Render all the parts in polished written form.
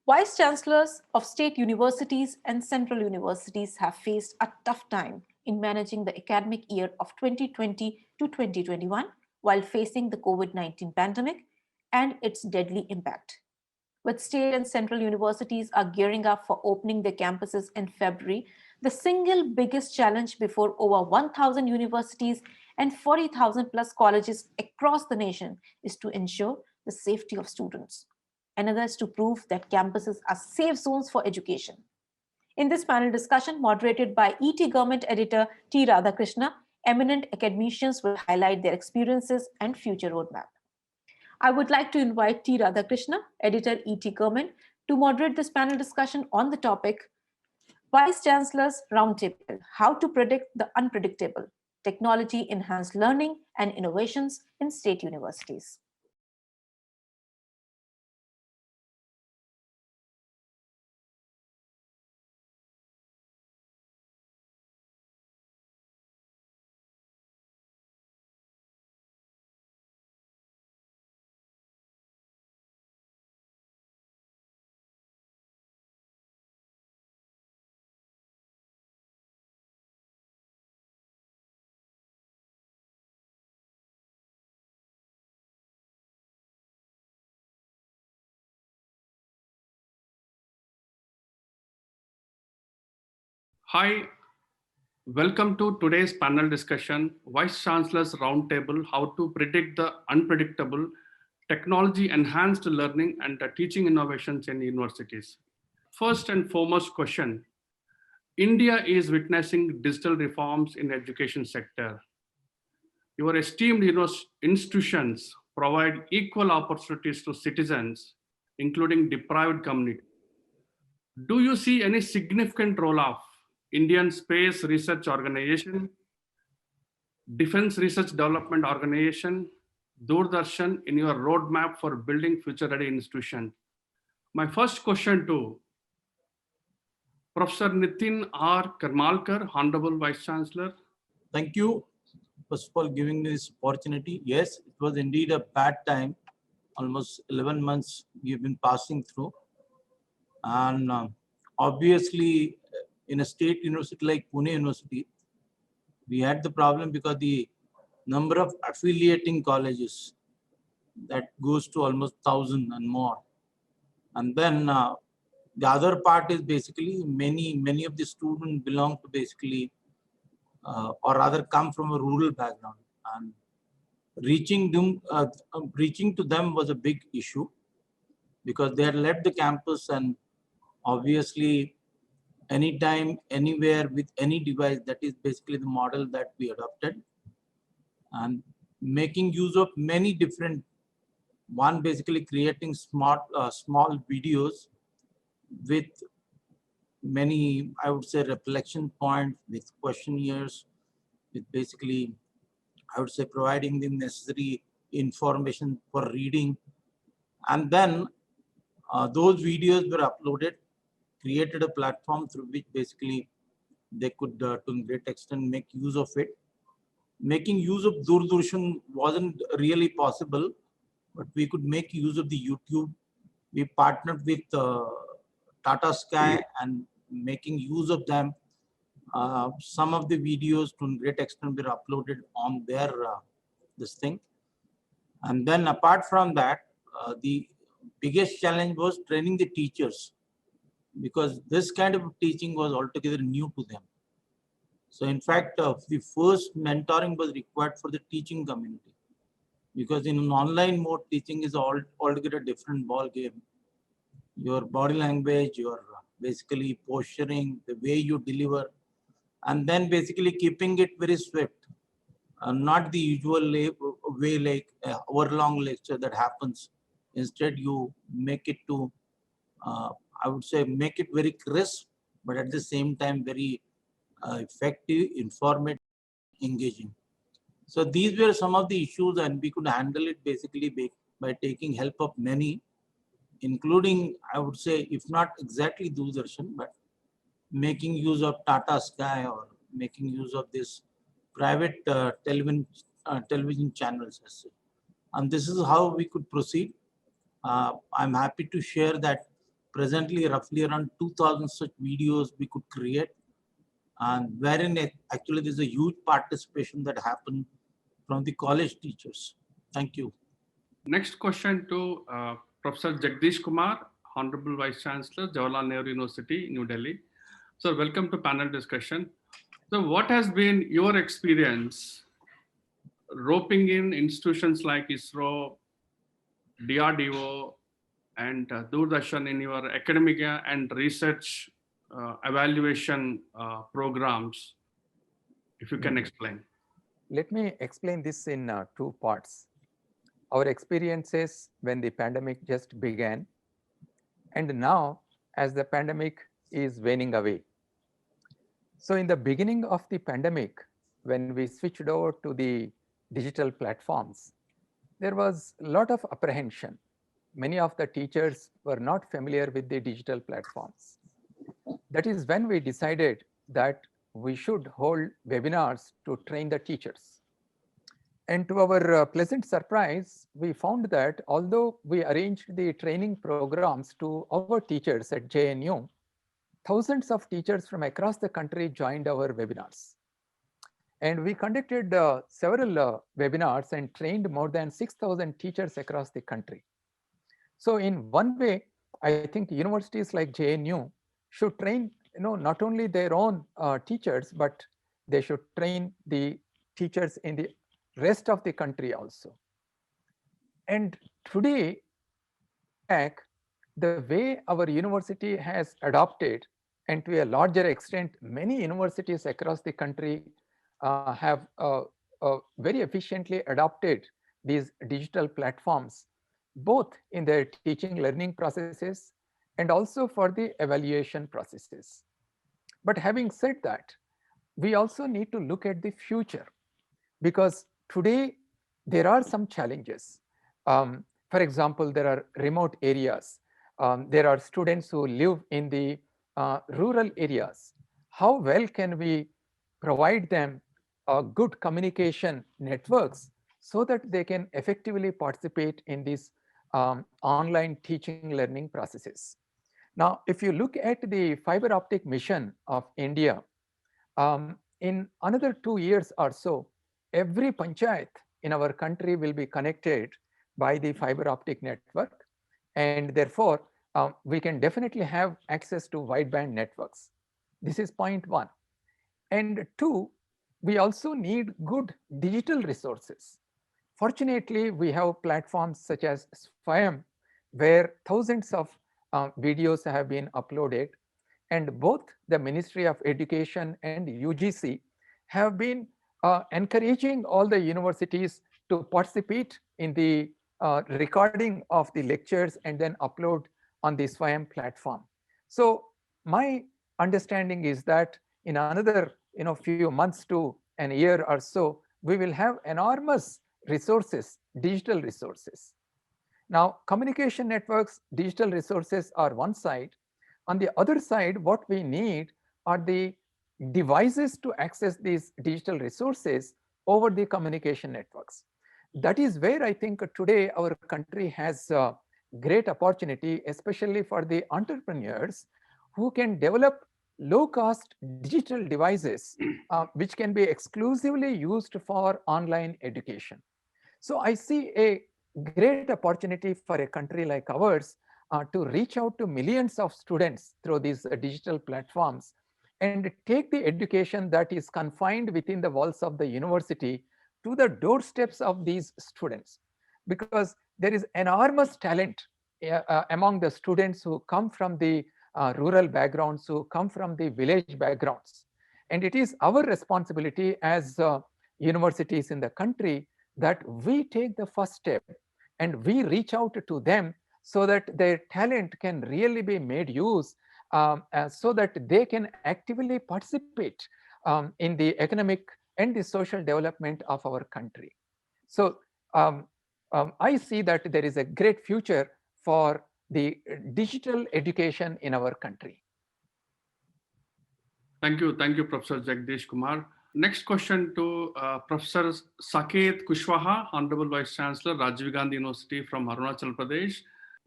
Vice chancellors of state universities and central universities have faced a tough time in managing the academic year of 2020 to 2021 while facing the COVID-19 pandemic and its deadly impact. With state and central universities are gearing up for opening their campuses in February, the single biggest challenge before over 1,000 universities and 40,000 plus colleges across the nation is to ensure the safety of students. Another is to prove that campuses are safe zones for education. In this panel discussion, moderated by ET Government Editor T. Radhakrishna, eminent academicians will highlight their experiences and future roadmap. I would like to invite T. Radhakrishna, editor ET Government, to moderate this panel discussion on the topic Vice Chancellor's Roundtable: How to Predict the Unpredictable, Technology Enhanced Learning and Innovations in State Universities. Hi, welcome to today's panel discussion, Vice Chancellor's Roundtable, How to Predict the Unpredictable, Technology Enhanced Learning and Teaching Innovations in Universities. First and foremost question, India is witnessing digital reforms in education sector. Your esteemed institutions provide equal opportunities to citizens, including deprived communities. Do you see any significant role of Indian Space Research Organization, Defense Research Development Organization, Doordarshan in your roadmap for building future-ready institutions? My first question to Professor Nitin R. Karmalkar, Honorable Vice Chancellor. Thank you, first of all, giving me this opportunity. Yes, it was indeed a bad time. Almost 11 months we've been passing through. And obviously, in a state university like Pune University, we had the problem because the number of affiliating colleges that goes to almost 1,000 and more. And then the other part is basically many of the students belong to basically or rather come from a rural background, and reaching to them was a big issue because they had left the campus, and obviously anytime, anywhere, with any device. That is basically the model that we adopted, and making use of many different, one basically creating small videos with many, I would say, reflection points, with questionnaires, with basically, I would say, providing the necessary information for reading. And then those videos were uploaded, created a platform through which basically they could, to a great extent, make use of it. Making use of Doordarshan wasn't really possible, but we could make use of the YouTube. We partnered with Tata Sky and making use of them. Some of the videos to a great extent were uploaded on their this thing. And then apart from that, the biggest challenge was training the teachers, because this kind of teaching was altogether new to them. So in fact, the first mentoring was required for the teaching community, because in an online mode, teaching is altogether different ball game. Your body language, your basically posturing, the way you deliver, and then basically keeping it very swift, not the usual way like hour-long lecture that happens. Instead, you make it to, I would say, make it very crisp, but at the same time very effective, informative, engaging. So these were some of the issues, and we could handle it basically by taking help of many, including, I would say, if not exactly Doordarshan, but making use of Tata Sky or making use of this private television channels. And this is how we could proceed. I'm happy to share that presently roughly around 2,000 such videos we could create, and wherein actually there's a huge participation that happened from the college teachers. Thank you. Next question to Professor Jagdish Kumar, Honorable Vice Chancellor, Jawaharlal Nehru University, New Delhi. So welcome to panel discussion. So what has been your experience roping in institutions like ISRO, DRDO, and Doordarshan in your academia and research evaluation programs? If you can explain. Let me explain this in two parts. Our experiences when the pandemic just began, and now as the pandemic is waning away. So in the beginning of the pandemic, when we switched over to the digital platforms, there was a lot of apprehension. Many of the teachers were not familiar with the digital platforms. That is when we decided that we should hold webinars to train the teachers. And to our pleasant surprise, we found that although we arranged the training programs to our teachers at JNU, thousands of teachers from across the country joined our webinars. And we conducted several webinars and trained more than 6,000 teachers across the country. So in one way, I think universities like JNU should train not only their own teachers, but they should train the teachers in the rest of the country also. And today, the way our university has adopted, and to a larger extent, many universities across the country have very efficiently adopted these digital platforms, both in their teaching learning processes and also for the evaluation processes. But having said that, we also need to look at the future, because today there are some challenges. For example, there are remote areas. There are students who live in the rural areas. How well can we provide them good communication networks so that they can effectively participate in these online teaching learning processes? Now, if you look at the fiber optic mission of India, in another 2 years or so, every panchayat in our country will be connected by the fiber optic network. And therefore, we can definitely have access to wideband networks. This is point one. And two, we also need good digital resources. Fortunately, we have platforms such as Swayam, where thousands of videos have been uploaded, and both the Ministry of Education and UGC have been encouraging all the universities to participate in the recording of the lectures and then upload on the Swayam platform. So my understanding is that in another few months to an year or so, we will have enormous resources, digital resources. Now, communication networks, digital resources are one side. On the other side, what we need are the devices to access these digital resources over the communication networks. That is where I think today our country has a great opportunity, especially for the entrepreneurs who can develop low-cost digital devices which can be exclusively used for online education. So I see a great opportunity for a country like ours to reach out to millions of students through these digital platforms and take the education that is confined within the walls of the university to the doorsteps of these students. Because there is enormous talent among the students who come from the rural backgrounds, who come from the village backgrounds. And it is our responsibility as universities in the country that we take the first step and we reach out to them so that their talent can really be made use so that they can actively participate in the economic and the social development of our country. So I see that there is a great future for the digital education in our country. Thank you, Professor Jagdish Kumar. Next question to Professor Saket Kushwaha, Honorable Vice Chancellor, Rajiv Gandhi University from Arunachal Pradesh.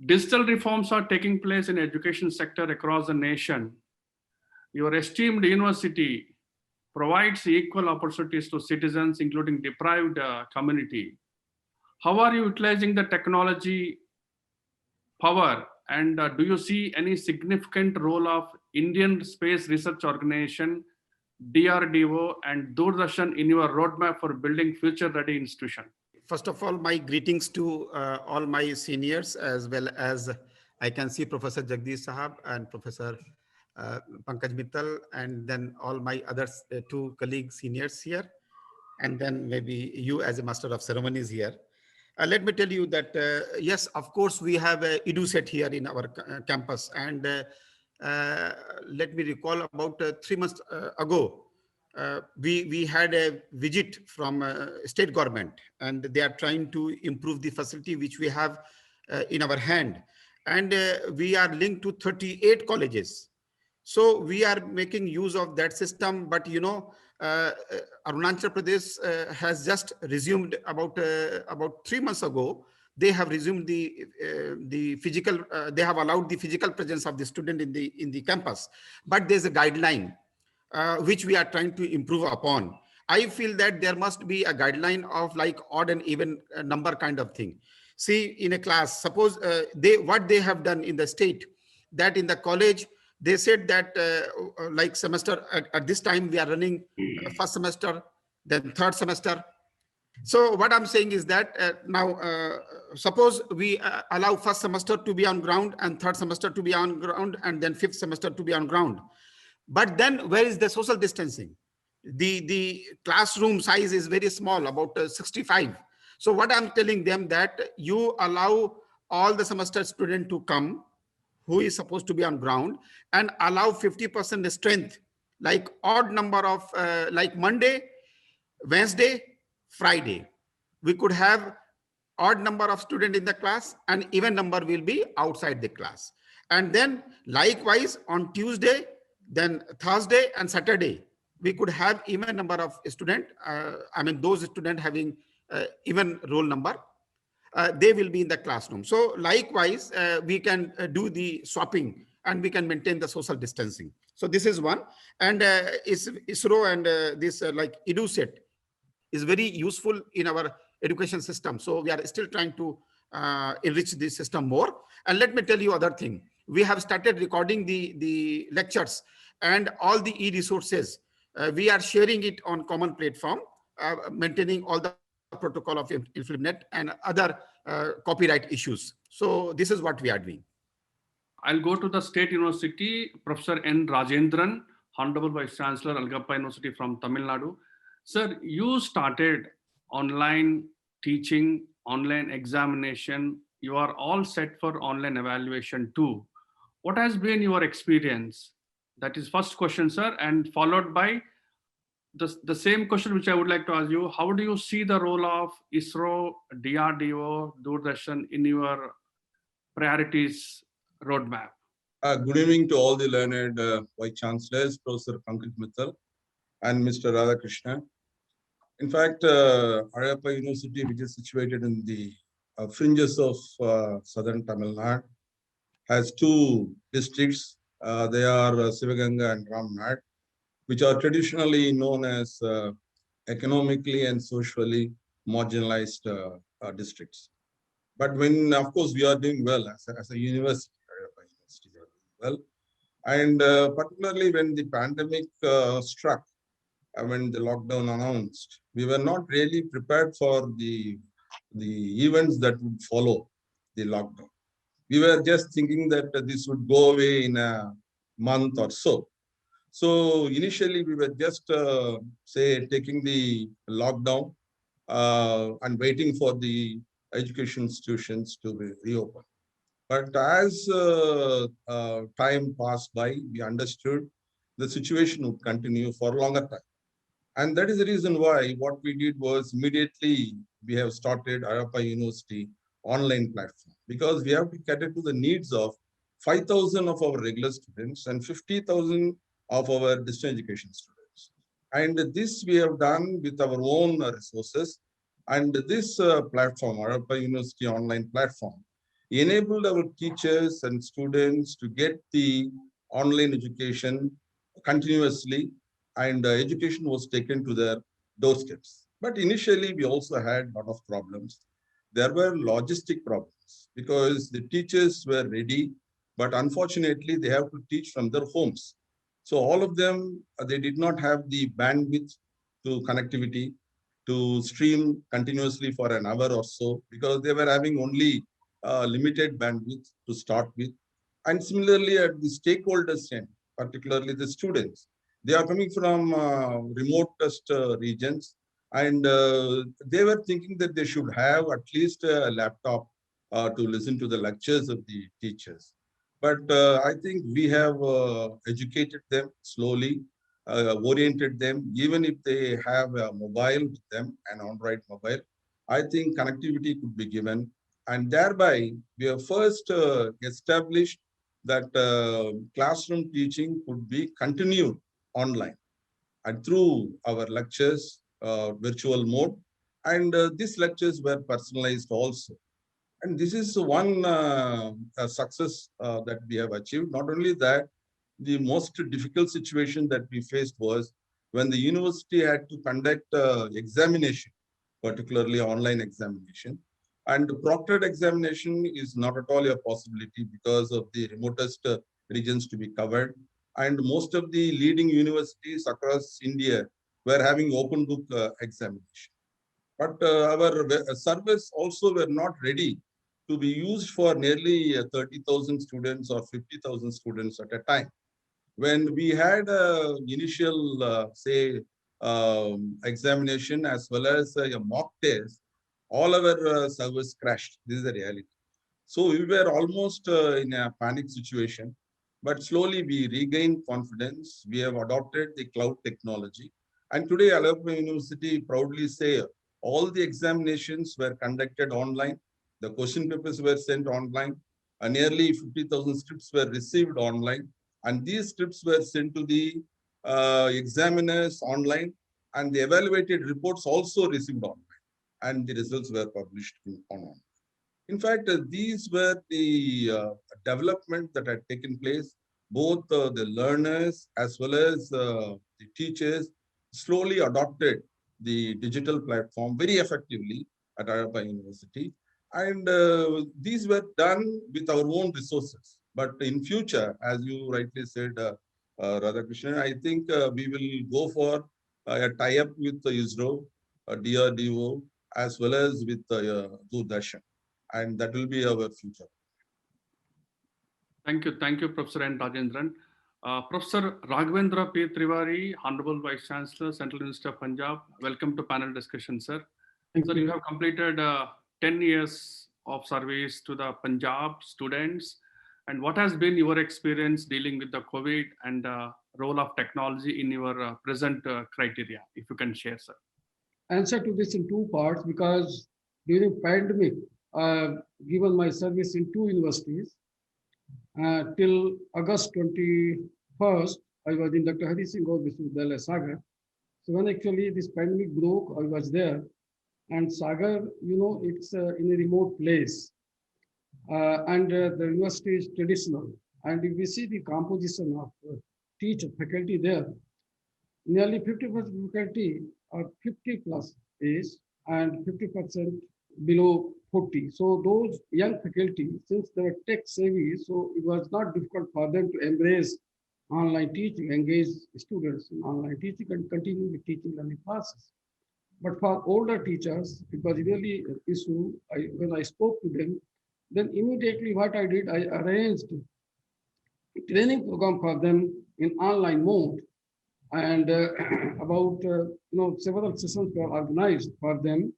Digital reforms are taking place in education sector across the nation. Your esteemed university provides equal opportunities to citizens, including deprived community. How are you utilizing the technology power, and do you see any significant role of Indian Space Research Organization, DRDO, and Doordarshan in your roadmap for building future-ready institution? First of all, my greetings to all my seniors, as well as I can see Professor Jagdish Sahab and Professor Pankaj Mittal, and then all my other two colleagues, seniors here, and then maybe you as a master of ceremonies here. Let me tell you that, yes, of course, we have a EduSet here in our campus. And let me recall about 3 months ago, we had a visit from state government, and they are trying to improve the facility which we have in our hand. And we are linked to 38 colleges. So we are making use of that system. But, you know, Arunachal Pradesh has just resumed about 3 months ago. They have resumed the physical. They have allowed the physical presence of the student in the campus. But there's a guideline which we are trying to improve upon. I feel that there must be a guideline of like odd and even number kind of thing. See, in a class, suppose what they have done in the state, that in the college, they said that like semester at this time we are running first semester, then third semester. So what I'm saying is that now suppose we allow first semester to be on ground and third semester to be on ground and then fifth semester to be on ground. But then where is the social distancing? The classroom size is very small, about 65. So what I'm telling them that you allow all the semester student to come who is supposed to be on ground and allow 50% strength, like odd number of like Monday, Wednesday, Friday. We could have odd number of students in the class and even number will be outside the class. And then likewise on Tuesday, then Thursday and Saturday, we could have even number of students. I mean, those students having even roll number, they will be in the classroom. So likewise, we can do the swapping and we can maintain the social distancing. So this is one. And ISRO and this like EduSet is very useful in our education system. So we are still trying to enrich this system more. And let me tell you other thing. We have started recording the lectures and all the e-resources. We are sharing it on common platform, maintaining all the protocol of InfluMnet and other copyright issues. So this is what we are doing. I'll go to the State University, Professor N. Rajendran, Honorable Vice Chancellor, Algappa University from Tamil Nadu. Sir, you started online teaching, online examination. You are all set for online evaluation too. What has been your experience? That is first question, sir, and followed by the same question which I would like to ask you. How do you see the role of ISRO, DRDO, Doordarshan in your priorities roadmap? Good evening to all the learned Vice Chancellors, Professor Pankaj Mittal and Mr. Radhakrishna. In fact, Alayappa University, which is situated in the fringes of southern Tamil Nadu, has two districts. They are Sivaganga and Ramnad, which are traditionally known as economically and socially marginalized districts. But when, of course, we are doing well as a university, Alayappa University, we are doing well. And particularly when the pandemic struck, when the lockdown announced, we were not really prepared for the events that would follow the lockdown. We were just thinking that this would go away in a month or so. So initially we were just say taking the lockdown and waiting for the education institutions to be reopened. But as time passed by, we understood the situation would continue for a longer time. And that is the reason why what we did was immediately we have started Alayappa University online platform, because we have to cater to the needs of 5,000 of our regular students and 50,000 of our distance education students. And this we have done with our own resources. And this platform, Alayappa University online platform, enabled our teachers and students to get the online education continuously, and education was taken to their doorsteps. But initially, we also had a lot of problems. There were logistic problems because the teachers were ready, but unfortunately, they have to teach from their homes. So all of them, they did not have the bandwidth to connectivity to stream continuously for an hour or so because they were having only limited bandwidth to start with. And similarly, at the stakeholders end, particularly the students, they are coming from remotest regions, and they were thinking that they should have at least a laptop to listen to the lectures of the teachers. But I think we have educated them slowly, oriented them, even if they have a mobile with them, an Android mobile. I think connectivity could be given. And thereby, we have first established that classroom teaching could be continued online and through our lectures, virtual mode. And these lectures were personalized also. And this is one success that we have achieved. Not only that, the most difficult situation that we faced was when the university had to conduct examination, particularly online examination. And proctored examination is not at all a possibility because of the remotest regions to be covered. And most of the leading universities across India were having open book examination. But our servers also were not ready to be used for nearly 30,000 students or 50,000 students at a time. When we had initial, say, examination as well as a mock test, all our servers crashed. This is the reality. So we were almost in a panic situation, but slowly we regained confidence. We have adopted the cloud technology. And today, Alayappa University proudly say all the examinations were conducted online. The question papers were sent online. And nearly 50,000 scripts were received online. And these scripts were sent to the examiners online. And the evaluated reports also received online. And the results were published online. In fact, these were the development that had taken place. Both the learners as well as the teachers slowly adopted the digital platform very effectively at Alayappa University. And these were done with our own resources. But in future, as you rightly said, Radhakrishnan, I think we will go for a tie-up with ISRO, DRDO, as well as with Doordarshan, and that will be our future. Thank you, Professor N. Rajendran. Professor Raghavendra P. Triwari, Honorable Vice Chancellor, Central University of Punjab. Welcome to panel discussion, sir. Sir, you have completed 10 years of service to the Punjab students. And what has been your experience dealing with the COVID and role of technology in your present criteria? If you can share, sir. Answer to this in two parts because during pandemic, given my service in two universities till August 21st, I was in Dr. Hari Singh Gaur Vishwavidyalaya Sagar. So when actually this pandemic broke, I was there. And Sagar, you know, it's in a remote place. And the university is traditional. And if we see the composition of teacher faculty there, nearly 50% faculty are 50 plus age and 50% below 40. So those young faculty, since they were tech savvy, so it was not difficult for them to embrace online teaching, engage students in online teaching and continue with teaching learning classes. But for older teachers, it was really an issue. When I spoke to them, then immediately what I did, I arranged a training program for them in online mode. And about several sessions were organized for them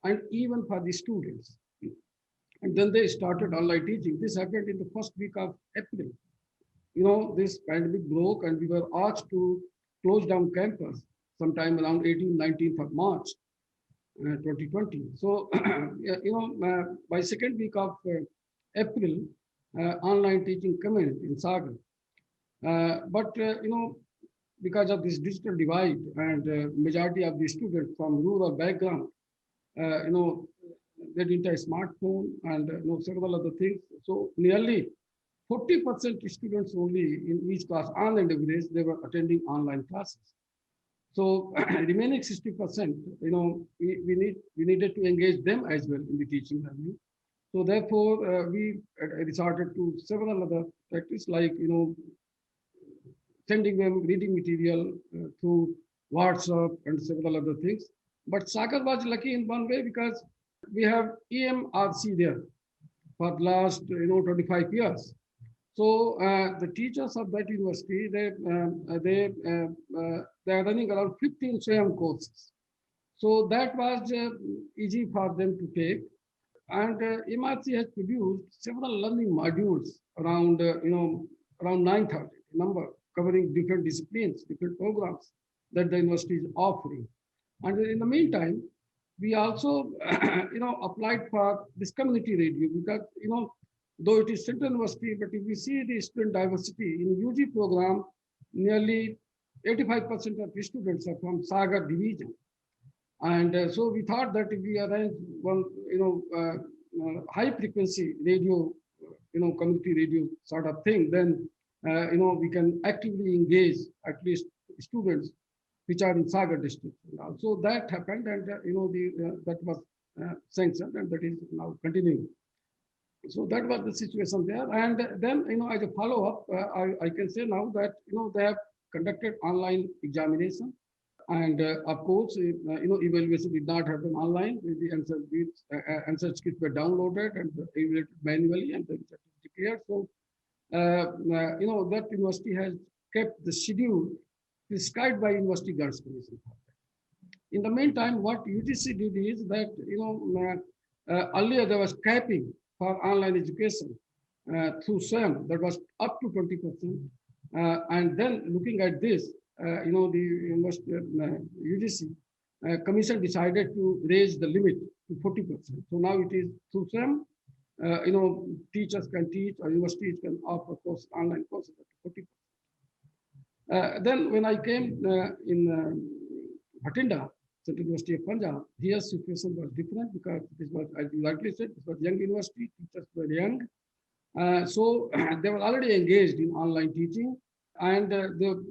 and even for the students. And then they started online teaching. This happened in the first week of April. You know, this pandemic broke and we were asked to close down campus sometime around 18th, 19th of March 2020. So, by second week of April, online teaching commenced in Sagar. Because of this digital divide and majority of the students from rural background, they didn't have smartphone and several other things. So nearly 40% students only in each class on and average, they were attending online classes. So remaining 60%, we needed to engage them as well in the teaching learning. So therefore, we resorted to several other tactics like, sending them reading material through WhatsApp and several other things. But Sagar was lucky in one way because we have EMRC there for the last 25 years. So the teachers of that university, they are running around 15 SWAYAM courses. So that was easy for them to take. And MRC has produced several learning modules around, around 9,000 number, covering different disciplines, different programs that the university is offering. And in the meantime, we also, applied for this community radio because, though it is Central University, but if we see the student diversity in UG program, nearly 85% of the students are from Sagar division. And so we thought that if we arrange one, high frequency radio, community radio sort of thing, then, we can actively engage at least students which are in Sagar district. So that happened, and that was sanctioned, and that is now continuing. So that was the situation there. And then, as a follow-up, I can say now that, they have conducted online examination. And of course, evaluation did not happen online. The answer scripts were downloaded and evaluated manually, and the result is declared. So, that university has kept the schedule prescribed by University Grants Commission. In the meantime, what UGC did is that, earlier there was capping for online education through SWAYAM that was up to 20%. And then looking at this, the UGC commission decided to raise the limit to 40%. So now it is through SWAYAM, teachers can teach or universities can offer online courses up to 40%. Then when I came in Bhatinda, Central University of Punjab, here situation was different because this was, as you rightly said, this was young university, teachers were young. So they were already engaged in online teaching, and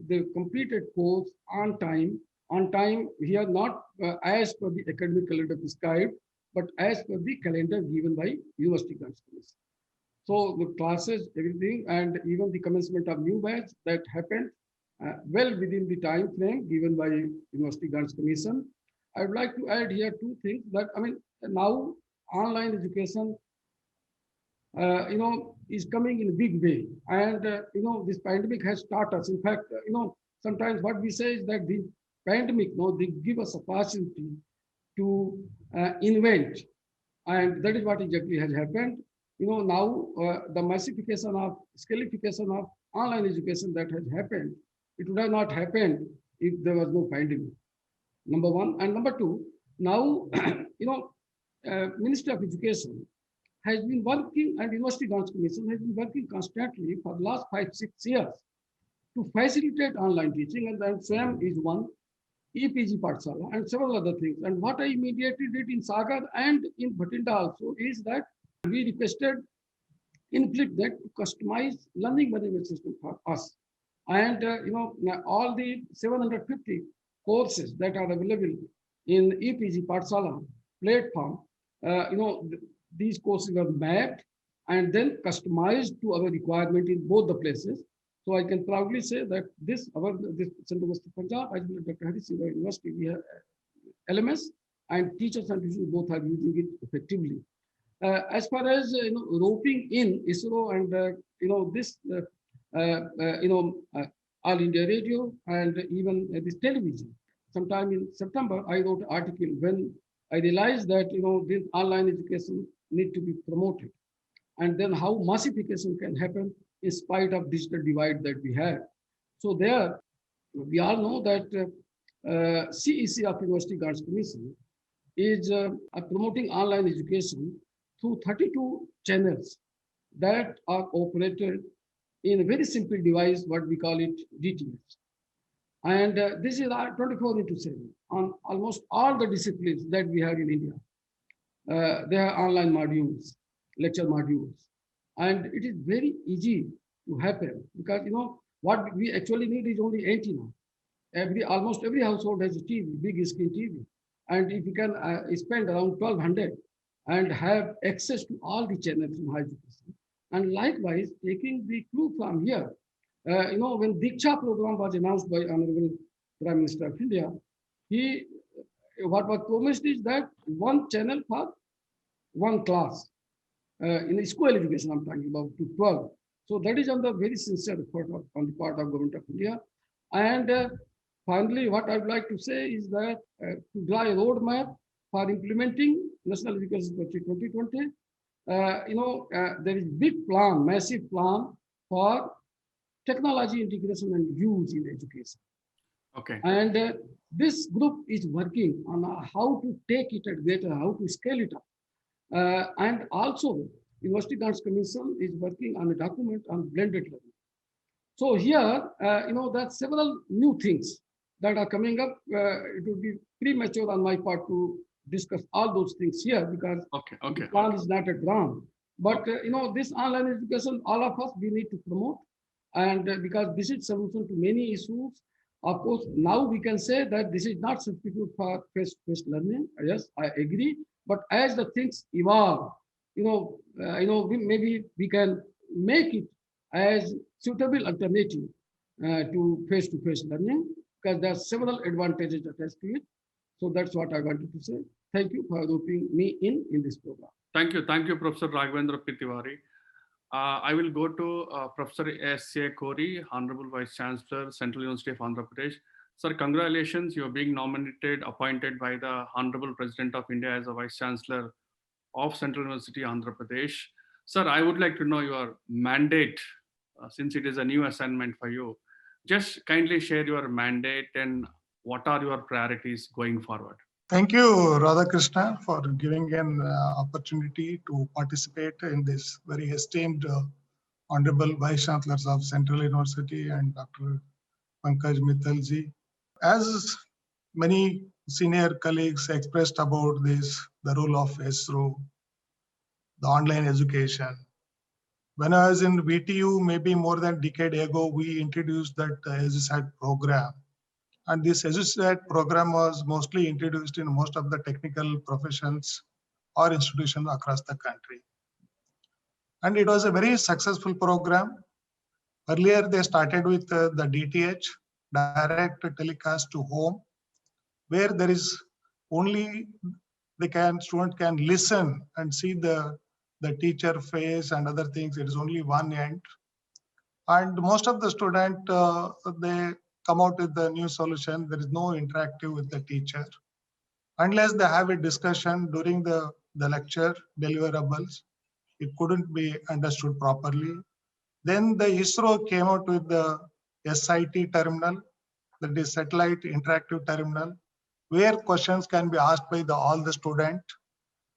they completed course on time. On time here, not as per the academic calendar prescribed, but as per the calendar given by University Grants Commission. So the classes, everything, and even the commencement of new batch that happened well within the time frame given by University Grants Commission. I would like to add here two things that, now online education, is coming in a big way. And, this pandemic has taught us. In fact, sometimes what we say is that the pandemic, they give us opportunity to invent. And that is what exactly has happened. Now the massification of, scalification of online education that has happened, it would have not happened if there was no pandemic. Number one. And number two, now, Ministry of Education has been working, and University Grants Commission has been working constantly for the last 5-6 years to facilitate online teaching, and then SWAYAM is one, EPG Pathshala, and several other things. And what I immediately did in Sagar and in Bhatinda also is that we requested in Flipnet to customize learning management system for us. And all the 750 courses that are available in EPG Pathshala platform, these courses were mapped and then customized to our requirement in both the places. So I can proudly say that this Central University of Punjab, as well as Dr. Hari Singh University, we have LMS, and teachers and students both are using it effectively. As far as roping in ISRO and this All India Radio and even this television. Sometime in September, I wrote an article when I realized that this online education need to be promoted, and then how massification can happen in spite of digital divide that we have. So there, we all know that CEC of University Grants Commission is promoting online education through 32 channels that are operated in a very simple device, what we call it DTH. And this is 24/7 on almost all the disciplines that we have in India. they have online modules, lecture modules, and it is very easy to happen because what we actually need is only antenna. Almost every household has a TV, big screen TV, and if you can spend around 1,200 and have access to all the channels in higher education, and likewise taking the clue from here, when Diksha program was announced by Honorable Prime Minister of India, he what was promised is that one channel for one class in school education. I'm talking about to 12. So that is on the very sincere effort on the part of Government of India. And finally, what I would like to say is that to draw a roadmap for implementing National Education Policy 2020, there is big plan, massive plan for technology integration and use in education. Okay. And this group is working on how to take it at greater, how to scale it up. And also, University Grants Commission is working on a document on blended learning. So here, that's several new things that are coming up. It would be premature on my part to discuss all those things here because the plan is not at ground. But this online education, all of us, we need to promote, and because this is solution to many issues. Of course, now we can say that this is not substitute for face-to-face learning. Yes, I agree. But as the things evolve, maybe we can make it as suitable alternative to face-to-face learning because there are several advantages attached to it. So that's what I wanted to say. Thank you for roping me in this program. Thank you, Professor Raghavendra P. Tiwari. I will go to Professor S.A. Kori, Honorable Vice Chancellor, Central University of Andhra Pradesh. Sir, congratulations. You are being appointed by the Honorable President of India as a Vice Chancellor of Central University, Andhra Pradesh. Sir, I would like to know your mandate, since it is a new assignment for you. Just kindly share your mandate and what are your priorities going forward. Thank you, Radhakrishna, for giving an opportunity to participate in this very esteemed Honorable Vice Chancellors of Central University and Dr. Pankaj Mittalji. As many senior colleagues expressed about this, the role of ISRO, the online education. When I was in VTU, maybe more than a decade ago, we introduced that EduSat program. And this EduSat program was mostly introduced in most of the technical professions or institutions across the country. And it was a very successful program. Earlier, they started with the DTH, direct telecast to home, where there is only student can listen and see the teacher face and other things. It is only one end. And most of the student, they come out with the new solution. There is no interactive with the teacher. Unless they have a discussion during the lecture deliverables, it couldn't be understood properly. Then the ISRO came out with the SIT terminal, that is Satellite Interactive Terminal, where questions can be asked by all the student.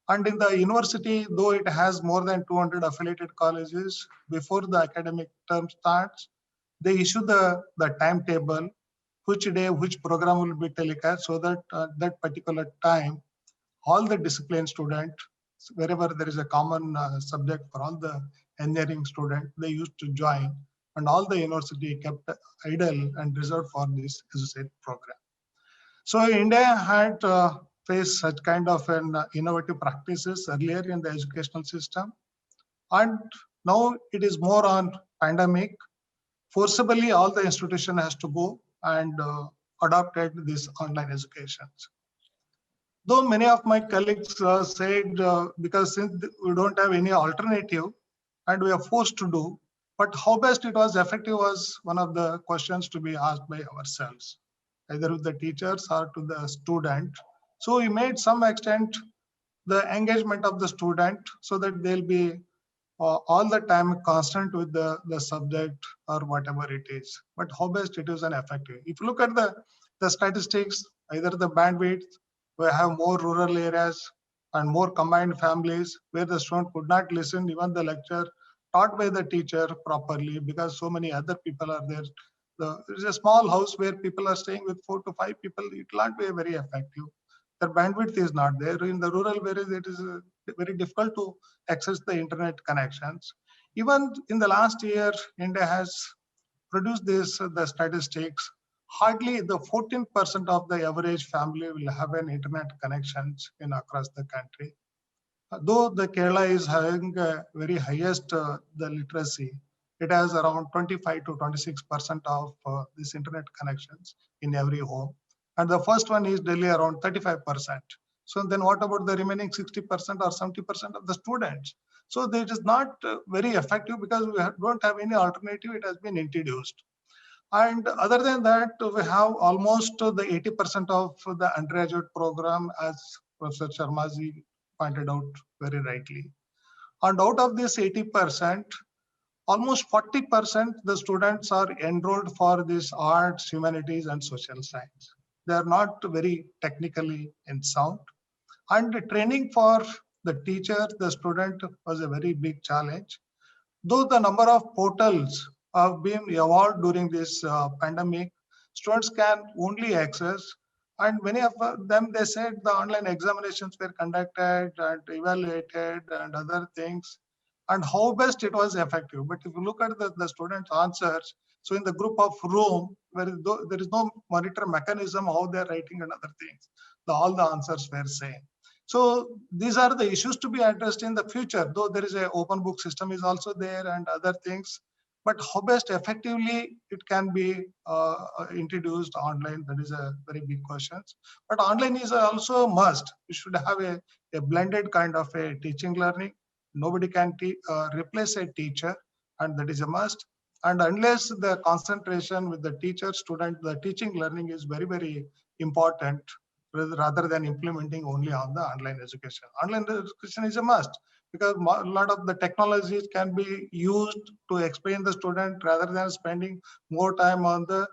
And in the university, though it has more than 200 affiliated colleges, before the academic term starts, they issue the timetable, which day, which program will be telecast, so that that particular time, all the discipline student, wherever there is a common subject for all the engineering student, they used to join, and all the university kept idle and reserved for this associate program. So India had faced such kind of an innovative practices earlier in the educational system, and now it is more on pandemic. Forcibly, all the institution has to go and adopted this online education. Though many of my colleagues said, because since we don't have any alternative and we are forced to do, but how best it was effective was one of the questions to be asked by ourselves, either with the teachers or to the student. So we made some extent the engagement of the student so that they'll be all the time constant with the subject or whatever it is. But how best it is an effective. If you look at the statistics, either the bandwidth, we have more rural areas and more combined families where the student could not listen even the lecture taught by the teacher properly because so many other people are there. There is a small house where people are staying with 4 to 5 people. It will not be very effective. their bandwidth is not there. In the rural areas, it is very difficult to access the internet connections. Even in the last year, India has produced the statistics. Hardly the 14% of the average family will have an internet connections in across the country. Though the Kerala is having very highest the literacy, it has around 25 to 26% of these internet connections in every home. And the first one is Delhi around 35%. So then what about the remaining 60% or 70% of the students? So it is not very effective because we don't have any alternative. It has been introduced. And other than that, we have almost the 80% of the undergraduate program, as Professor Sharmaji pointed out very rightly. And out of this 80%, almost 40% the students are enrolled for this arts, humanities, and social science. They are not very technically sound. And the training for the teacher, the student was a very big challenge. Though the number of portals have been evolved during this pandemic, students can only access, and many of them, they said the online examinations were conducted and evaluated and other things, and how best it was effective. But if you look at the students' answers, so in the group of room, where there is no monitor mechanism, how they're writing and other things, all the answers were same. So these are the issues to be addressed in the future, though there is an open book system is also there and other things. But how best effectively it can be introduced online, that is a very big question. But online is also a must. You should have a blended kind of a teaching learning. Nobody can replace a teacher, and that is a must. And unless the concentration with the teacher, student, the teaching learning is very, very important, rather than implementing only on the online education. Online education is a must because a lot of the technologies can be used to explain the student rather than spending more time on the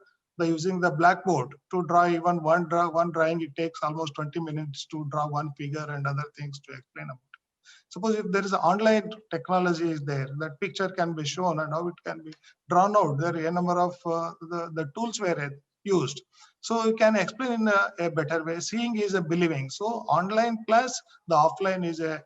using the blackboard to draw even one drawing. It takes almost 20 minutes to draw one figure and other things to explain about it. Suppose if there is an online technology is there, that picture can be shown and how it can be drawn out. There are a number of the tools were used. So you can explain in a better way. Seeing is a believing. So online plus the offline is a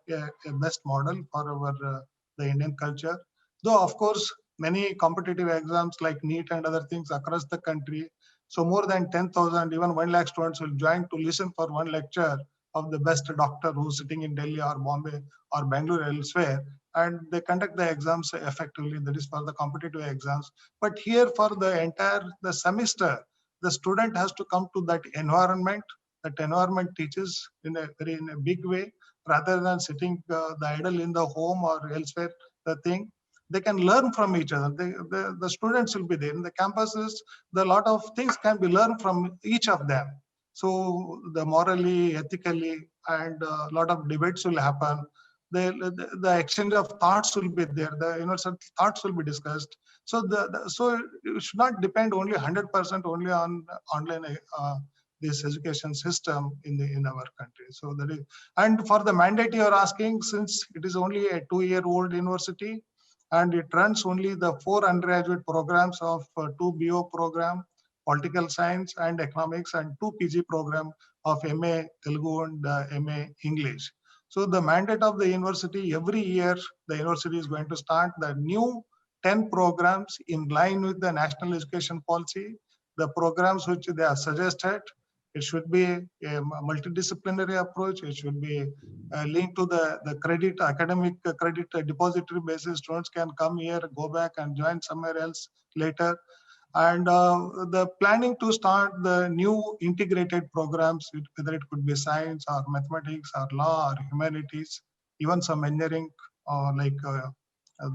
best model for our the Indian culture. Though of course many competitive exams like NEET and other things across the country. So more than 10,000, even 1 lakh students will join to listen for one lecture of the best doctor who's sitting in Delhi or Bombay or Bangalore elsewhere, and they conduct the exams effectively. That is for the competitive exams. But here for the entire the semester, the student has to come to that environment. That environment teaches in a big way, rather than sitting the idle in the home or elsewhere. The thing they can learn from each other. The students will be there in the campuses. The lot of things can be learned from each of them. So the morally, ethically, and a lot of debates will happen. The exchange of thoughts will be there. The thoughts will be discussed. So so it should not depend only 100% only on online this education system in our country. So that is, and for the mandate you are asking, since it is only a 2-year-old university, and it runs only the 4 undergraduate programs of 2 BO program, political science and economics, and 2 PG program of MA Telugu and MA English. So the mandate of the university, every year the university is going to start the new 10 programs in line with the national education policy. The programs which they are suggested, it should be a multidisciplinary approach. It should be linked to the credit, academic credit depository basis. Students can come here, go back and join somewhere else later. And the planning to start the new integrated programs, whether it could be science or mathematics or law or humanities, even some engineering like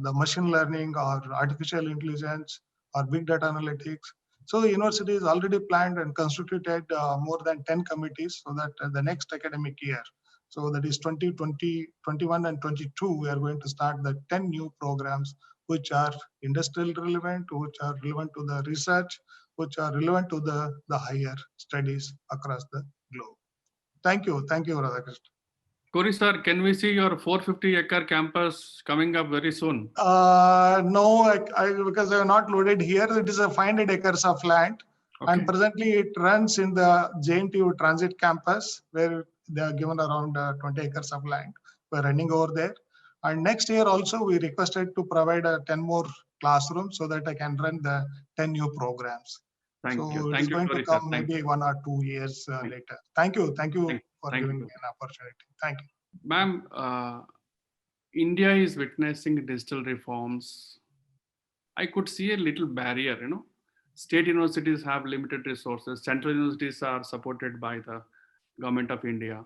the machine learning or artificial intelligence or big data analytics. So the university is already planned and constituted more than 10 committees so that the next academic year, so that is 2020, 21 and 22, we are going to start the 10 new programs which are industrial relevant, which are relevant to the research, which are relevant to the higher studies across the globe. Thank you, Radhakrishnan. Kori sir, can we see your 450-acre campus coming up very soon? No, because I have not loaded here. It is a 500 acres of land. Okay. And presently it runs in the JNTU Transit Campus, where They are given around 20 acres of land. We're running over there. And next year also, we requested to provide 10 more classrooms so that I can run the 10 new programs. Thank So you. it's Thank you, going to Gauri, sir. come Thank maybe you. 1 or 2 years later. Thank you. Thank you for Thank giving you. me an opportunity. Thank you. Ma'am, India is witnessing digital reforms. I could see a little barrier, State universities have limited resources. Central universities are supported by the government of India.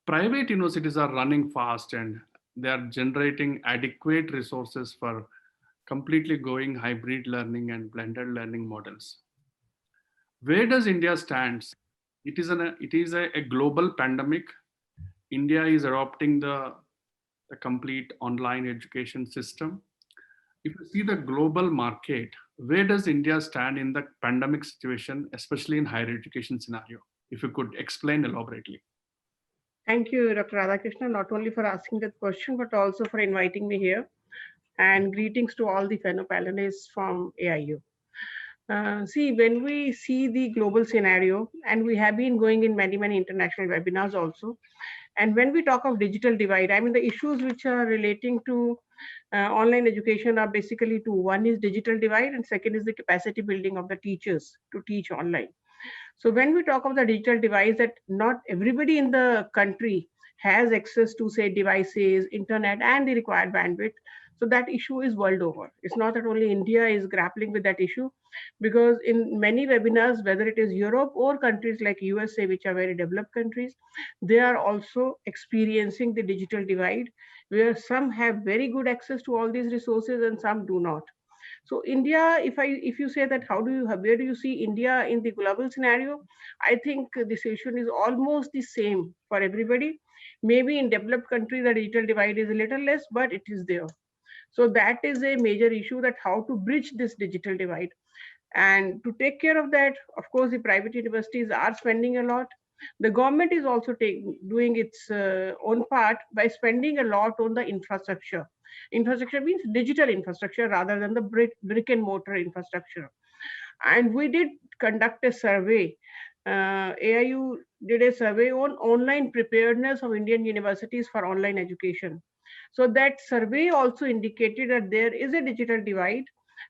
Private universities are running fast and they are generating adequate resources for completely going hybrid learning and blended learning models. Where does India stand? It is a global pandemic. India is adopting the complete online education system. If you see the global market, where does India stand in the pandemic situation, especially in higher education scenario? If you could explain elaborately. Thank you, Dr. Radhakrishnan, not only for asking that question, but also for inviting me here. And greetings to all the fellow panelists from AIU. See, when we see the global scenario, and we have been going in many, many international webinars also, and when we talk of digital divide, I mean, the issues which are relating to online education are basically two. One is digital divide, and second is the capacity building of the teachers to teach online. So when we talk of the digital divide, that not everybody in the country has access to, say, devices, internet, and the required bandwidth. So that issue is world over. It's not that only India is grappling with that issue, because in many webinars, whether it is Europe or countries like USA, which are very developed countries, they are also experiencing the digital divide, where some have very good access to all these resources and some do not. So India, if you say that, where do you see India in the global scenario? I think the situation is almost the same for everybody. Maybe in developed countries, the digital divide is a little less, but it is there. So that is a major issue, that how to bridge this digital divide. And to take care of that, of course, the private universities are spending a lot. The government is also doing its own part by spending a lot on the infrastructure. Infrastructure means digital infrastructure rather than the brick and mortar infrastructure. And we did conduct a survey. AIU did a survey on online preparedness of Indian universities for online education. So that survey also indicated that there is a digital divide,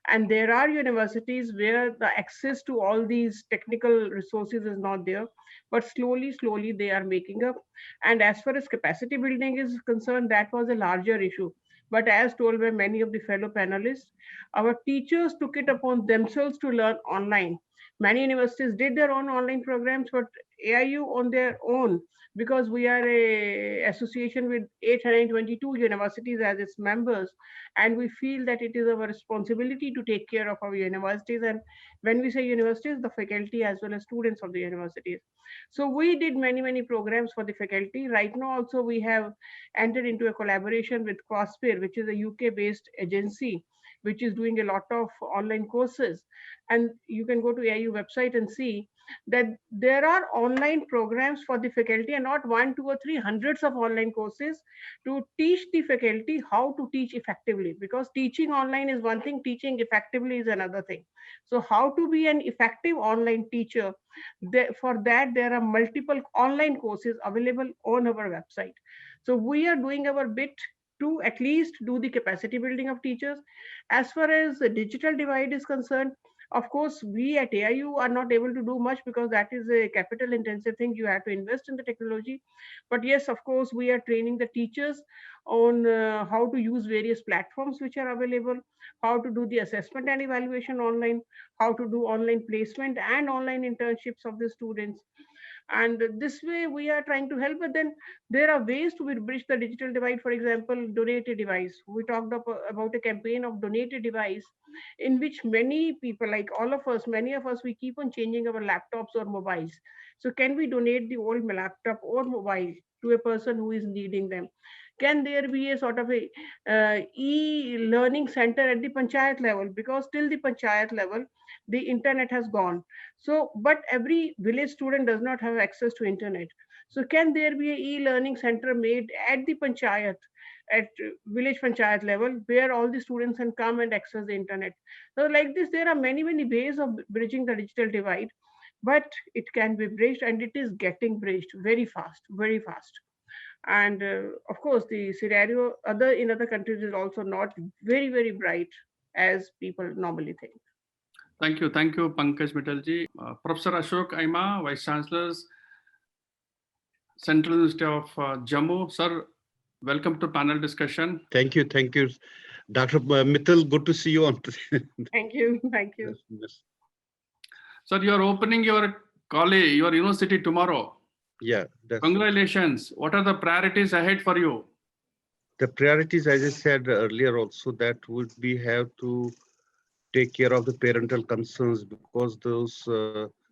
and there are universities where the access to all these technical resources is not there, but slowly they are making up. And as far as capacity building is concerned, that was a larger issue. But as told by many of the fellow panelists, our teachers took it upon themselves to learn online. Many universities did their own online programs, but AIU on their own, because we are a association with 822 universities as its members, and we feel that it is our responsibility to take care of our universities. And when we say universities, the faculty as well as students of the universities. So we did many programs for the faculty. Right now also we have entered into a collaboration with Crosspeer, which is a UK-based agency which is doing a lot of online courses. And you can go to AIU website and see that there are online programs for the faculty, and not 1, 2, or 3, hundreds of online courses to teach the faculty how to teach effectively. Because teaching online is one thing, teaching effectively is another thing. So how to be an effective online teacher, for that there are multiple online courses available on our website. So we are doing our bit to at least do the capacity building of teachers. As far as the digital divide is concerned, of course, we at AIU are not able to do much, because that is a capital intensive thing. You have to invest in the technology. But yes, of course, we are training the teachers on how to use various platforms which are available, how to do the assessment and evaluation online, how to do online placement and online internships of the students. And this way we are trying to help. But then there are ways to bridge the digital divide. For example, donate a device. We talked about a campaign of donate a device, in which many people, like all of us, many of us, we keep on changing our laptops or mobiles. So can we donate the old laptop or mobile to a person who is needing them? Can there be a sort of a e-learning center at the panchayat level? Because till the panchayat level, the internet has gone. So, but every village student does not have access to internet. So can there be a e-learning center made at the panchayat, at village panchayat level, where all the students can come and access the internet? So like this, there are many ways of bridging the digital divide. but it can be bridged, and it is getting bridged very fast, very fast. And of course, the scenario in other countries is also not very, very bright as people normally think. Thank you, Pankaj Mittalji. Professor Ashok Aima, Vice Chancellors, Central University of Jammu. Sir, welcome to panel discussion. Thank you, Dr. Mittal. Good to see you on. Thank you, thank you. Yes. Sir, you are opening your college, your university tomorrow. Yeah. Congratulations. What are the priorities ahead for you? The priorities, as I said earlier also, that we have to take care of the parental concerns, because those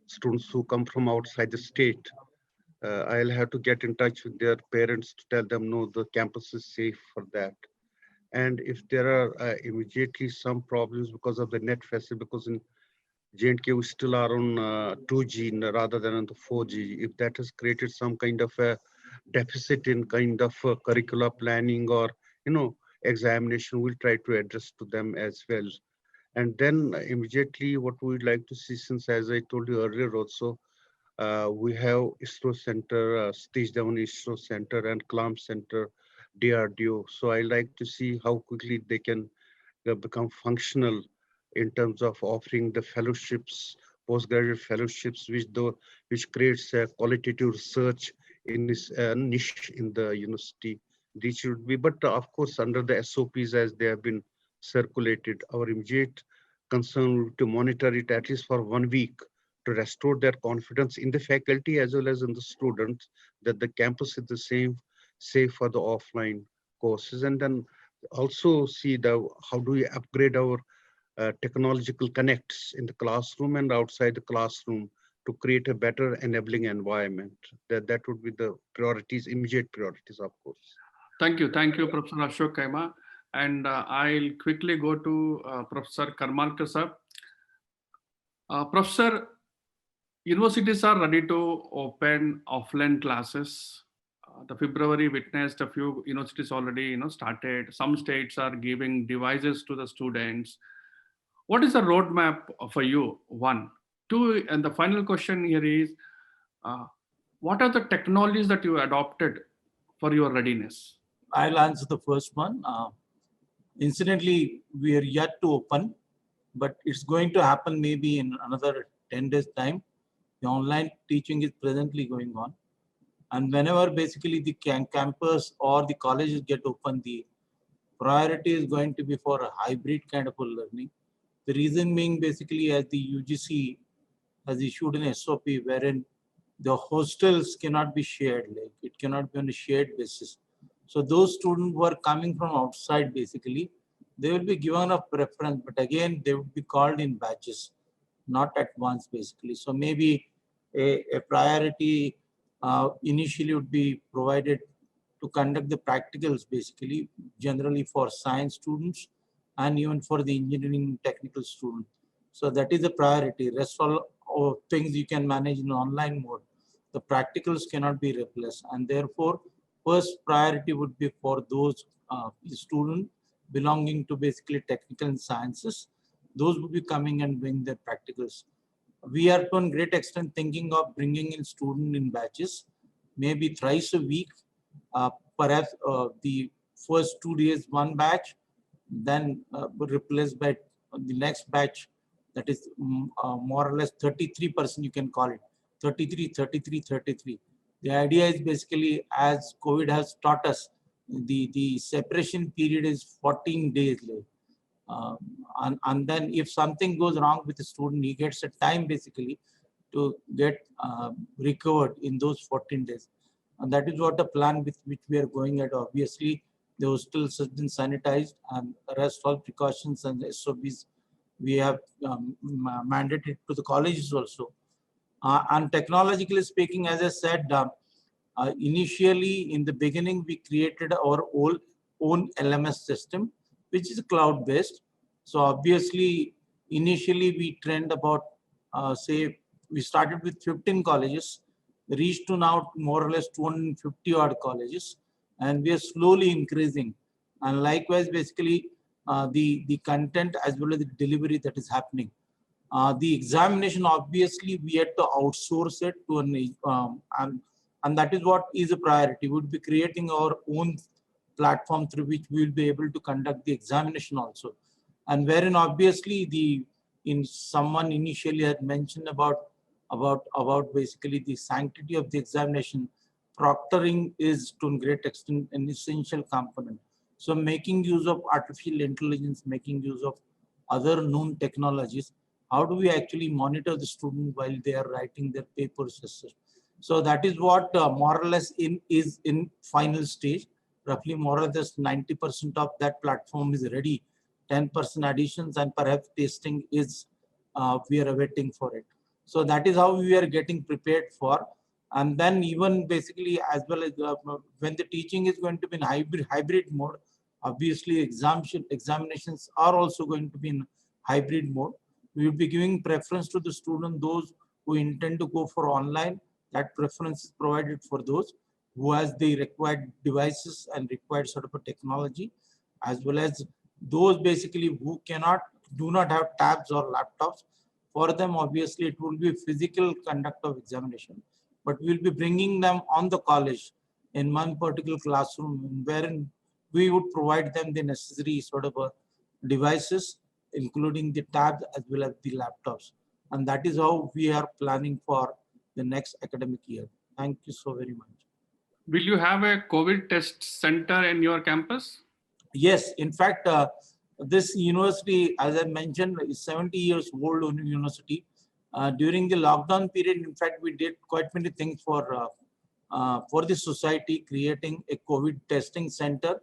students who come from outside the state, I'll have to get in touch with their parents to tell them, no, the campus is safe for that. And if there are immediately some problems because of the net facility, because in J&K we still are on 2G rather than on the 4G, if that has created some kind of a deficit in kind of curricular planning or, examination, we'll try to address to them as well. And then immediately what we'd like to see, since as I told you earlier also, we have ISRO Center, Satish Dhawan ISRO Center and CLAMP Center, DRDO. So I like to see how quickly they can become functional in terms of offering the fellowships, postgraduate fellowships, which creates a qualitative research in this niche in the university. These should be, but of course, under the SOPs as they have been circulated, our immediate concern will be to monitor it at least for 1 week to restore their confidence in the faculty as well as in the students that the campus is the same, safe for the offline courses, and then also see how do we upgrade our technological connects in the classroom and outside the classroom to create a better enabling environment. That would be the priorities, immediate priorities, of course. Thank you, Professor Ashok Aima. And I'll quickly go to Professor Karmalkar sir. Professor, universities are ready to open offline classes. The February witnessed a few universities already started. Some states are giving devices to the students. What is the roadmap for you? 1. 2, and the final question here is, what are the technologies that you adopted for your readiness? I'll answer the first one. Incidentally, we are yet to open, but it's going to happen maybe in another 10 days time. The online teaching is presently going on. And whenever basically the campus or the colleges get open, the priority is going to be for a hybrid kind of a learning. The reason being basically as the UGC has issued an SOP wherein the hostels cannot be shared, like it cannot be on a shared basis. So those students who are coming from outside, basically, they will be given a preference, but again, they would be called in batches, not at once, basically. So maybe a priority initially would be provided to conduct the practicals, basically, generally for science students and even for the engineering technical student. So that is the priority. Rest all things you can manage in online mode. The practicals cannot be replaced, and therefore, first priority would be for those students belonging to basically technical and sciences. Those would be coming and doing their practicals. We are to a great extent thinking of bringing in students in batches, maybe thrice a week, perhaps the first 2 days, one batch, then replaced by the next batch, that is more or less 33%, you can call it, 33. The idea is basically, as COVID has taught us, the separation period is 14 days. And then if something goes wrong with the student, he gets a time basically to get recovered in those 14 days. And that is what the plan with which we are going at. Obviously, the hostels have been sanitized and the rest all precautions and SOPs we have mandated to the colleges also. And technologically speaking, as I said, initially in the beginning, we created our own LMS system, which is cloud-based. So obviously, initially we trained about, say, we started with 15 colleges, reached to now more or less 250 odd colleges, and we are slowly increasing. And likewise, basically, the content as well as the delivery that is happening. The examination, obviously, we had to outsource it to and that is what is a priority. We would be creating our own platform through which we will be able to conduct the examination also. And wherein obviously someone initially had mentioned about basically the sanctity of the examination, proctoring is to a great extent an essential component. So making use of artificial intelligence, making use of other known technologies, how do we actually monitor the student while they are writing their papers? So that is what more or less is in final stage. Roughly more or less 90% of that platform is ready. 10% additions and perhaps testing is we are awaiting for it. So that is how we are getting prepared for. And then even basically as well as when the teaching is going to be in hybrid mode, obviously examinations are also going to be in hybrid mode. We will be giving preference to the student, those who intend to go for online. That preference is provided for those who has the required devices and required sort of a technology, as well as those basically who do not have tabs or laptops. For them, obviously, it will be a physical conduct of examination, but we'll be bringing them on the college in one particular classroom, wherein we would provide them the necessary sort of devices, including the tabs as well as the laptops. And that is how we are planning for the next academic year. Thank you so very much. Will you have a COVID test center in your campus? Yes, in fact, this university, as I mentioned, is 70 years old university. During the lockdown period, in fact, we did quite many things for the society, creating a COVID testing center,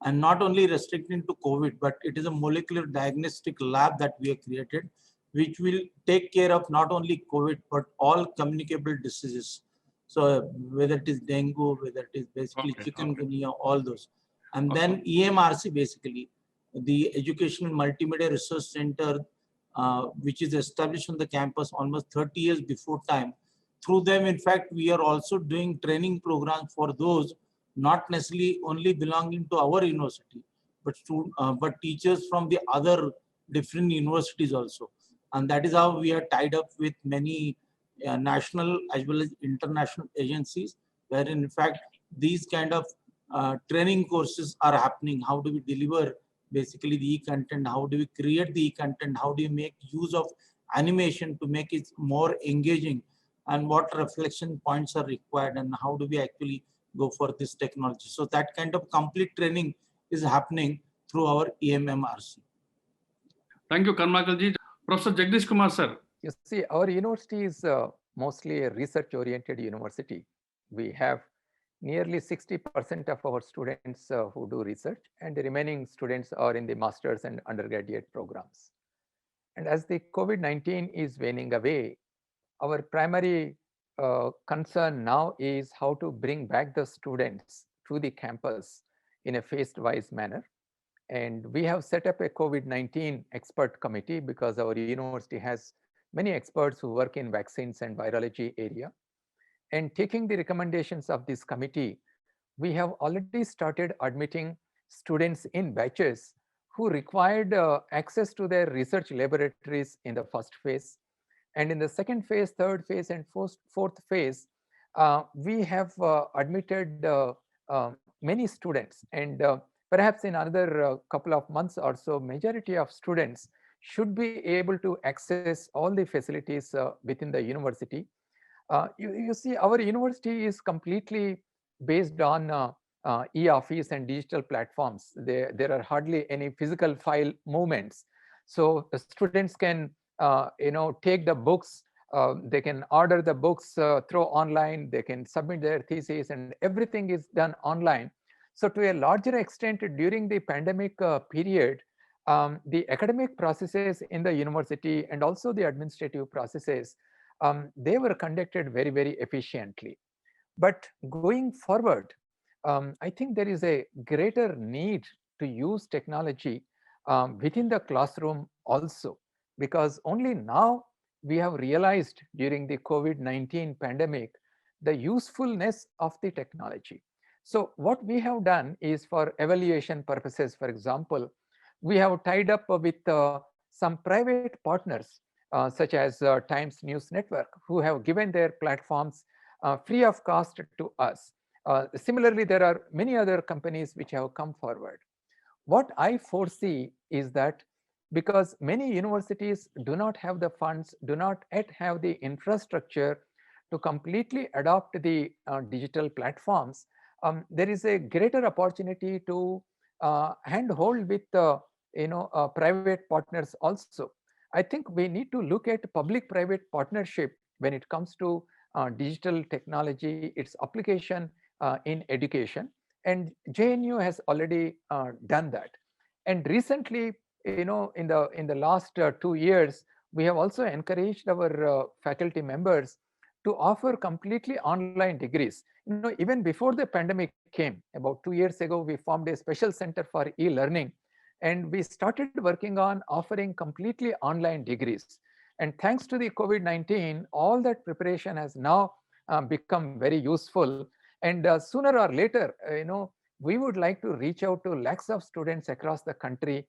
and not only restricting to COVID, but it is a molecular diagnostic lab that we have created, which will take care of not only COVID, but all communicable diseases. So whether it is dengue, whether it is basically chikungunya, all those. And then EMRC, basically, the Educational Multimedia Research Center, which is established on the campus almost 30 years before time. Through them, in fact, we are also doing training programs for those not necessarily only belonging to our university, but teachers from the other different universities also. And that is how we are tied up with many national as well as international agencies, wherein in fact these kind of training courses are happening. How do we deliver basically the e-content? How do we create the e-content? How do you make use of animation to make it more engaging? And what reflection points are required? And how do we actually go for this technology? So that kind of complete training is happening through our EMMRC. Thank you, Karmakalji. Professor Jagdish Kumar, sir. You see, our university is mostly a research-oriented university. We have nearly 60% of our students who do research, and the remaining students are in the master's and undergraduate programs. And as the COVID-19 is waning away, our primary concern now is how to bring back the students to the campus in a phased-wise manner. And we have set up a COVID-19 expert committee because our university has many experts who work in vaccines and virology area. And taking the recommendations of this committee, we have already started admitting students in batches who required access to their research laboratories in the first phase. And in the second phase, third phase, and fourth phase, we have admitted many students. And perhaps in another couple of months or so, majority of students should be able to access all the facilities within the university. You see, our university is completely based on e-office and digital platforms. There are hardly any physical file movements. So the students can take the books, they can order the books through online, they can submit their thesis, and everything is done online. So to a larger extent, during the pandemic period, the academic processes in the university and also the administrative processes, they were conducted very, very efficiently. But going forward, I think there is a greater need to use technology within the classroom also, because only now we have realized during the COVID-19 pandemic the usefulness of the technology. So what we have done is, for evaluation purposes, for example, we have tied up with some private partners such as Times News Network, who have given their platforms free of cost to us. Similarly, there are many other companies which have come forward. What I foresee is that because many universities do not have the funds, do not yet have the infrastructure to completely adopt the digital platforms, there is a greater opportunity to handhold with private partners also. I think we need to look at public-private partnership when it comes to digital technology, its application in education, and JNU has already done that. And recently, in the last 2 years, we have also encouraged our faculty members to offer completely online degrees. Even before the pandemic came, about 2 years ago, we formed a special center for e-learning, and we started working on offering completely online degrees. And thanks to the COVID-19, all that preparation has now become very useful. And sooner or later, we would like to reach out to lakhs of students across the country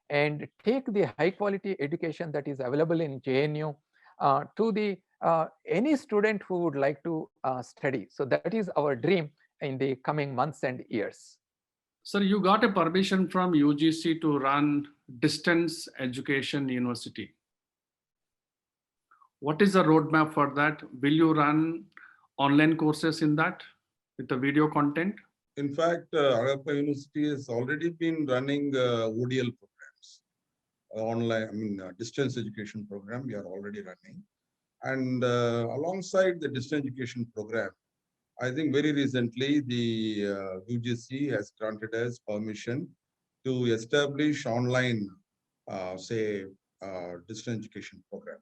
and take the high quality education that is available in JNU to the any student who would like to study. So that is our dream in the coming months and years. Sir, you got a permission from UGC to run distance education university. What is the roadmap for that? Will you run online courses in that with the video content? In fact, Agartala University has already been running ODL programs, online, distance education program we are already running. And alongside the distance education program, I think very recently the UGC has granted us permission to establish online, distance education program.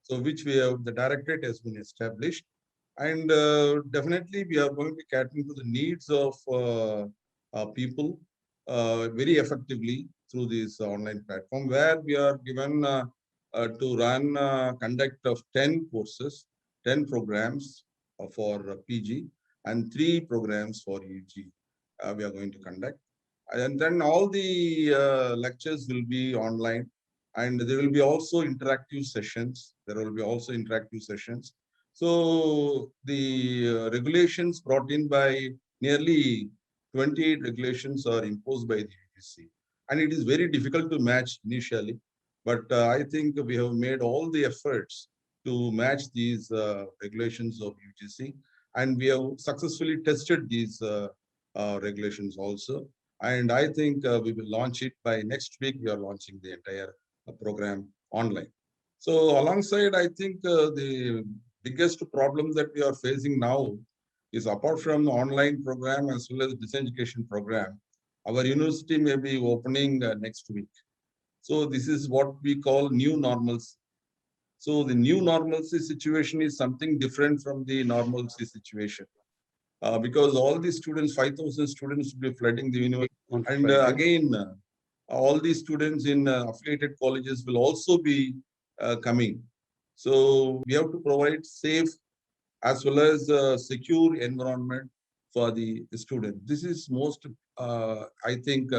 So which the directorate has been established. And definitely we are going to be catering to the needs of people very effectively through this online platform, where we are given to run conduct of 10 courses, 10 programs for PG and 3 programs for UG we are going to conduct. And then all the lectures will be online, and there will be also interactive sessions. So the regulations brought in by nearly 28 regulations are imposed by the UGC. And it is very difficult to match initially, but I think we have made all the efforts to match these regulations of UGC. And we have successfully tested these regulations also. And I think we will launch it by next week. We are launching the entire program online. So alongside, I think the biggest problem that we are facing now is, apart from the online program as well as distance education program, our university may be opening next week. So this is what we call new normalcy. So the new normalcy situation is something different from the normalcy situation. Because all these students, 5,000 students will be flooding the university. And again, all these students in affiliated colleges will also be coming. So we have to provide safe as well as secure environment for the student. This is most, I think,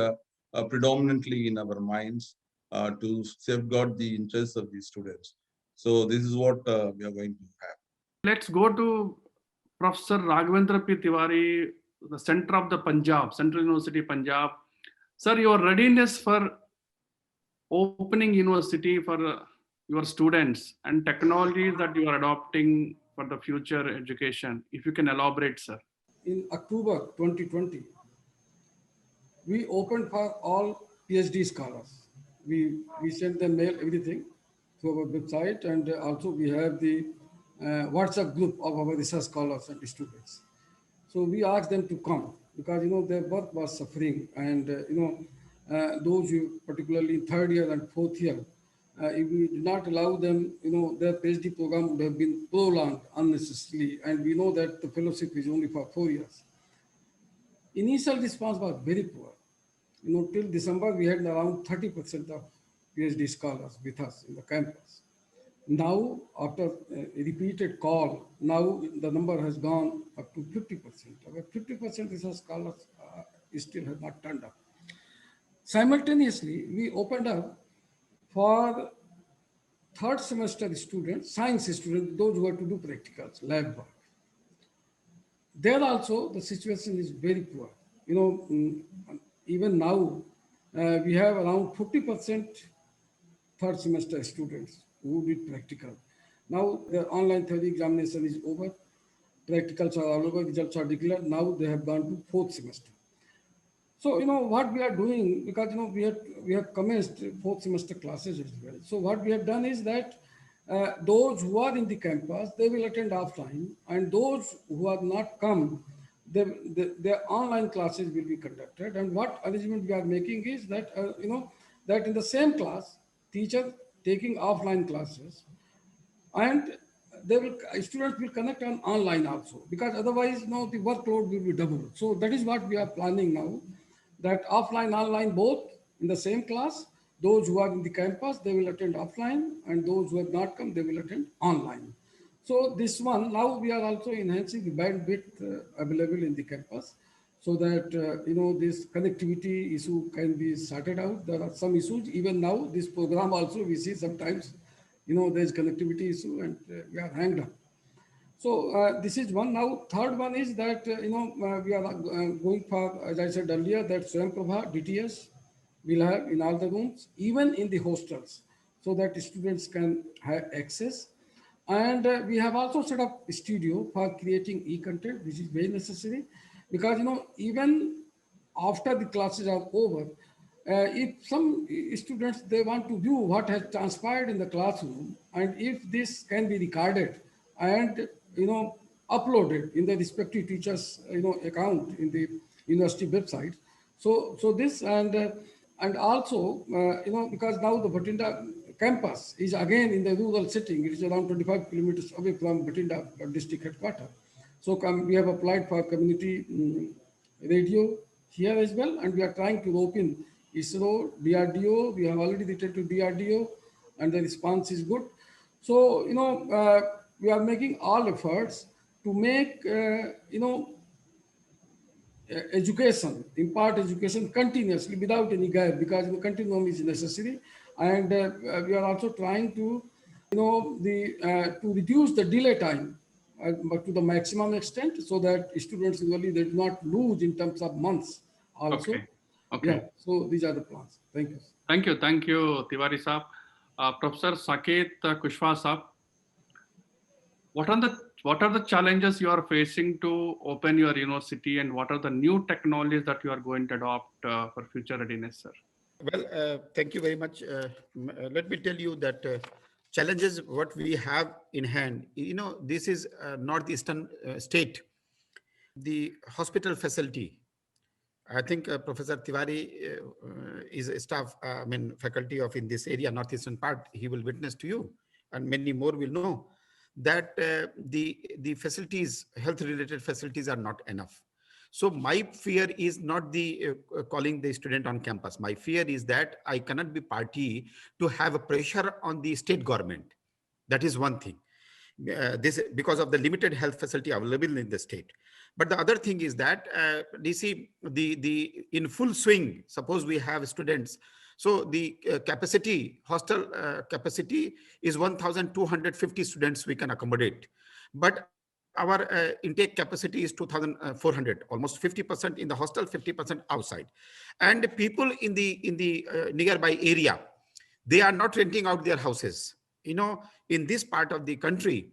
predominantly in our minds to safeguard the interests of the students. So this is what we are going to have. Let's go to Professor Raghavendra P. Tiwari, the center of the Punjab, Central University, Punjab. Sir, your readiness for opening university for your students and technologies that you are adopting for the future education, if you can elaborate, sir. In October 2020, we opened for all PhD scholars. We sent them mail, everything through our website, and also we have the WhatsApp group of our research scholars and students. So we asked them to come because their work was suffering, and those who particularly in 3rd year and 4th year, if we did not allow them, their PhD program would have been prolonged unnecessarily, and we know that the fellowship is only for 4 years. Initial response was very poor. Till December we had around 30% of PhD scholars with us in the campus. Now, after a repeated call, now the number has gone up to 50%. About 50% research scholars still have not turned up. Simultaneously, we opened up for third semester students, science students, those who have to do practicals, lab work. There also the situation is very poor. You know, even now we have around 40% third semester students who did practical. Now the online theory examination is over, practicals are all over, results are declared. Now they have gone to fourth semester. So, you know, what we are doing, because, you know, we have commenced fourth semester classes as well. So what we have done is that those who are in the campus, they will attend offline, and those who have not come, their online classes will be conducted. And what arrangement we are making is that, you know, that in the same class, teacher taking offline classes, and students will connect on online also, because otherwise, you know, the workload will be double. So that is what we are planning now, that offline, online, both in the same class. Those who are in the campus, they will attend offline, and those who have not come, they will attend online. So this one, now we are also enhancing the bandwidth available in the campus, so that, you know, this connectivity issue can be sorted out. There are some issues, even now, this program also, we see sometimes, you know, there's connectivity issue and we are hanged up. So this is one. Now, third one is that, you know, we are going for, as I said earlier, that Swayamprabha DTS will have in all the rooms, even in the hostels, so that students can have access. And we have also set up a studio for creating e-content, which is very necessary, because, you know, even after the classes are over, if some students, they want to view what has transpired in the classroom, and if this can be recorded and, you know, uploaded in the respective teachers, you know, account in the university website. So this, and also, you know, because now the Bhatinda campus is again in the rural setting, it is around 25 kilometers away from Bhatinda district headquarters. So we have applied for community radio here as well, and we are trying to rope in ISRO, DRDO. We have already written to DRDO, and the response is good. So, you know, we are making all efforts to make, you know, education, impart education continuously without any gap, because the continuum is necessary. And we are also trying to, you know, to reduce the delay time but to the maximum extent, so that students really, they do not lose in terms of months also. Okay. Okay. Yeah, so these are the plans. Thank you. Thank you. Thank you, Tiwari Saab. Professor Saket Kushwaha Saab, what are the challenges you are facing to open your university, and what are the new technologies that you are going to adopt for future readiness, sir? Well, thank you very much. Let me tell you that challenges what we have in hand, you know, this is northeastern state. The hospital facility, I think Professor Tiwari is a staff, faculty of in this area, northeastern part. He will witness to you, and many more will know that the facilities, health-related facilities, are not enough. So my fear is not the calling the student on campus. My fear is that I cannot be party to have a pressure on the state government. That is one thing. This because of the limited health facility available in the state. But the other thing is that DC, the in full swing, suppose we have students. So the capacity, hostel capacity is 1,250 students we can accommodate. But our intake capacity is 2,400, almost 50% in the hostel, 50% outside. And people in the nearby area, they are not renting out their houses. You know, in this part of the country,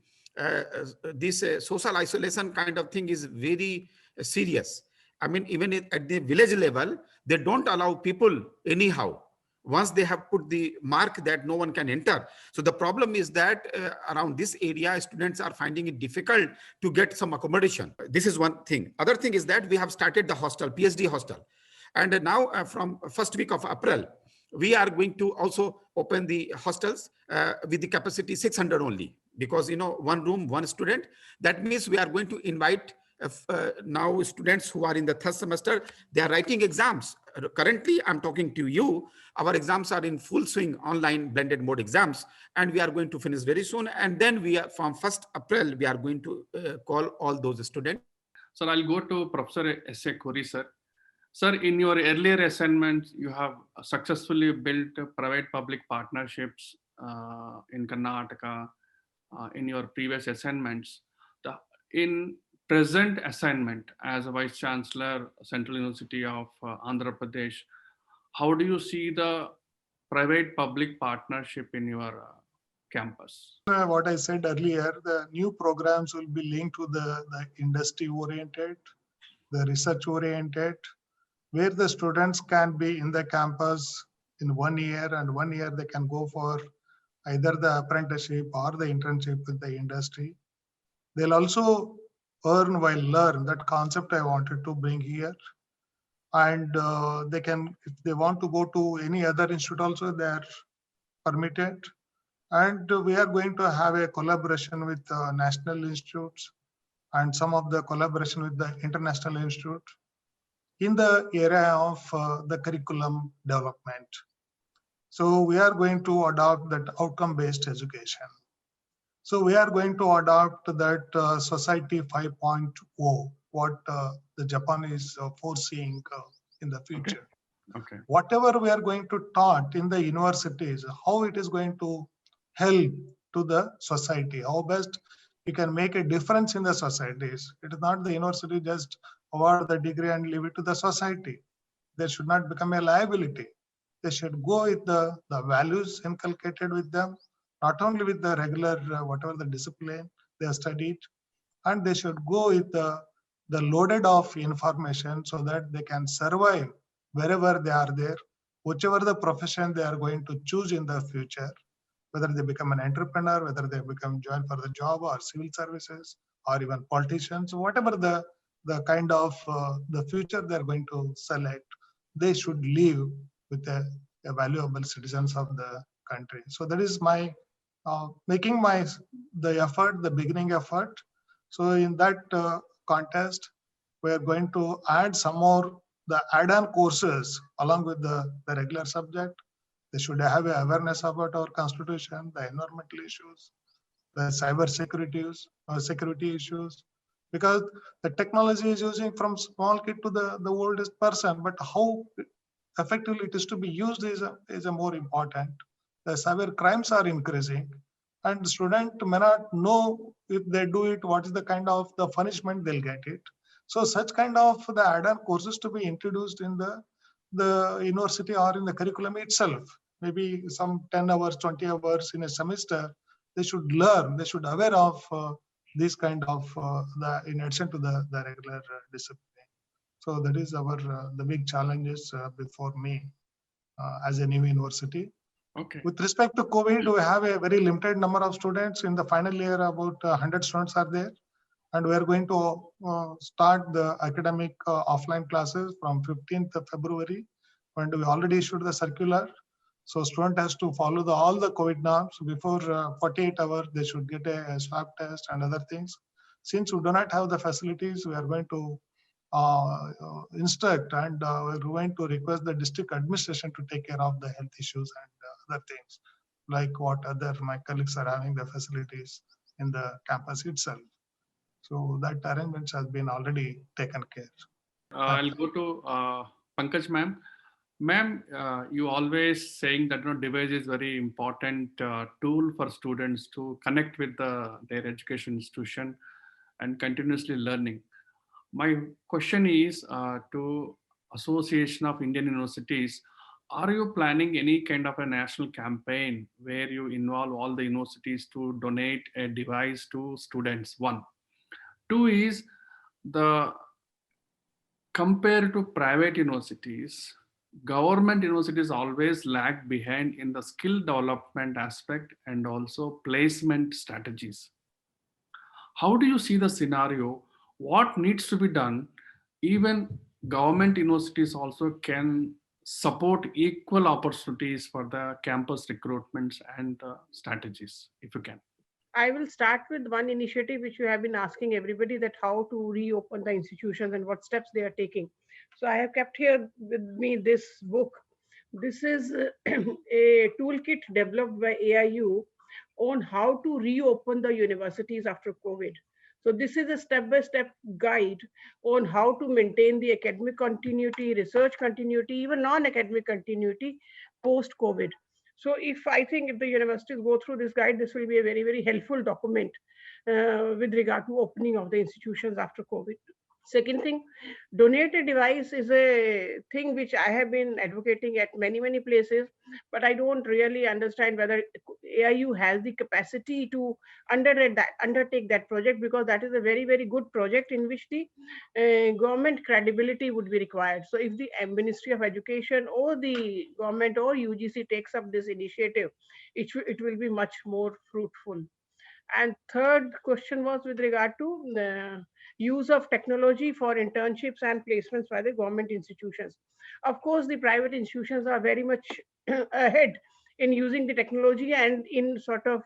this social isolation kind of thing is very serious. I mean, even at the village level, they don't allow people anyhow, once they have put the mark that no one can enter. So the problem is that around this area, students are finding it difficult to get some accommodation. This is one thing. Other thing is that we have started the hostel, PhD hostel. And now from first week of April, we are going to also open the hostels with the capacity 600 only, because, you know, one room, one student. That means we are going to invite now students who are in the third semester, they are writing exams. Currently, I'm talking to you. Our exams are in full swing, online blended mode exams, and we are going to finish very soon. And then we are from 1st April, we are going to call all those students. Sir, I'll go to Professor S.A. Khoury, sir. Sir, in your earlier assignments, you have successfully built private-public partnerships in Karnataka, in your previous assignments. In present assignment as a Vice Chancellor, Central University of Andhra Pradesh, how do you see the private-public partnership in your campus? What I said earlier, the new programs will be linked to the industry-oriented, the research-oriented, where the students can be in the campus in 1 year, and 1 year they can go for either the apprenticeship or the internship with the industry. They'll also earn while learn. That concept I wanted to bring here. And they can, if they want to go to any other institute also, they are permitted. And we are going to have a collaboration with national institutes and some of the collaboration with the international institute in the area of the curriculum development. So we are going to adopt that outcome-based education. So we are going to adopt that Society 5.0, what the Japan is foreseeing in the future. Okay. Whatever we are going to taught in the universities, how it is going to help to the society, how best we can make a difference in the societies. It is not the university just award the degree and leave it to the society. They should not become a liability. They should go with the values inculcated with them, not only with the regular, whatever the discipline they have studied, and they should go with the loaded of information so that they can survive wherever they are there, whichever the profession they are going to choose in the future, whether they become an entrepreneur, whether they become join for the job or civil services or even politicians, whatever the kind of the future they're going to select, they should live with a valuable citizens of the country. So that is my making the effort, the beginning effort. So in that contest, we are going to add some more the add-on courses along with the regular subject. They should have an awareness about our constitution, the environmental issues, the cyber security issues, because the technology is using from small kid to the oldest person, but how effectively it is to be used is a more important. The cyber crimes are increasing, and the student may not know if they do it, what is the kind of the punishment they'll get it. So such kind of the add-on courses to be introduced in the university or in the curriculum itself. Maybe some 10 hours, 20 hours in a semester, they should learn, they should aware of this kind of in addition to the regular discipline. So that is our the big challenges before me as a new university. Okay. With respect to COVID, we have a very limited number of students. In the final year, about 100 students are there. And we are going to start the academic offline classes from 15th of February. And we already issued the circular. So student has to follow all the COVID norms. Before 48 hours, they should get a swab test and other things. Since we do not have the facilities, we are going to instruct and we're going to request the district administration to take care of the health issues and other things, like what other my colleagues are having the facilities in the campus itself. So that arrangements has been already taken care. I'll go to Pankaj ma'am. Ma'am, you always saying that device is very important tool for students to connect with their education institution and continuously learning. My question is to Association of Indian Universities, are you planning any kind of a national campaign where you involve all the universities to donate a device to students? One. Two is compared to private universities, government universities always lag behind in the skill development aspect and also placement strategies. How do you see the scenario? What needs to be done? Even government universities also can support equal opportunities for the campus recruitments and strategies, if you can. I will start with one initiative which you have been asking everybody, that how to reopen the institutions and what steps they are taking. So I have kept here with me this book. This is a toolkit developed by AIU on how to reopen the universities after COVID. So this is a step-by-step guide on how to maintain the academic continuity, research continuity, even non-academic continuity post-COVID. So I think if the universities go through this guide, this will be a very, very helpful document with regard to opening of the institutions after COVID. Second thing, donate a device is a thing which I have been advocating at many, many places, but I don't really understand whether AIU has the capacity to undertake that project, because that is a very, very good project in which the government credibility would be required. So if the Ministry of Education or the government or UGC takes up this initiative, it will be much more fruitful. And third question was with regard to the use of technology for internships and placements by the government institutions. Of course, the private institutions are very much ahead in using the technology and in sort of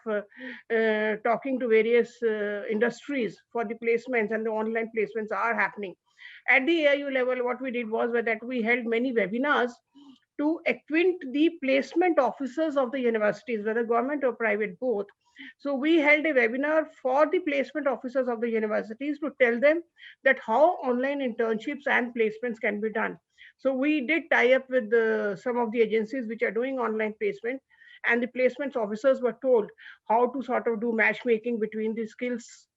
talking to various industries for the placements, and the online placements are happening. At the AIU level, what we did was that we held many webinars to acquaint the placement officers of the universities, whether government or private, both. So we held a webinar for the placement officers of the universities to tell them that how online internships and placements can be done. So we did tie up with some of the agencies which are doing online placement, and the placements officers were told how to sort of do matchmaking between the skills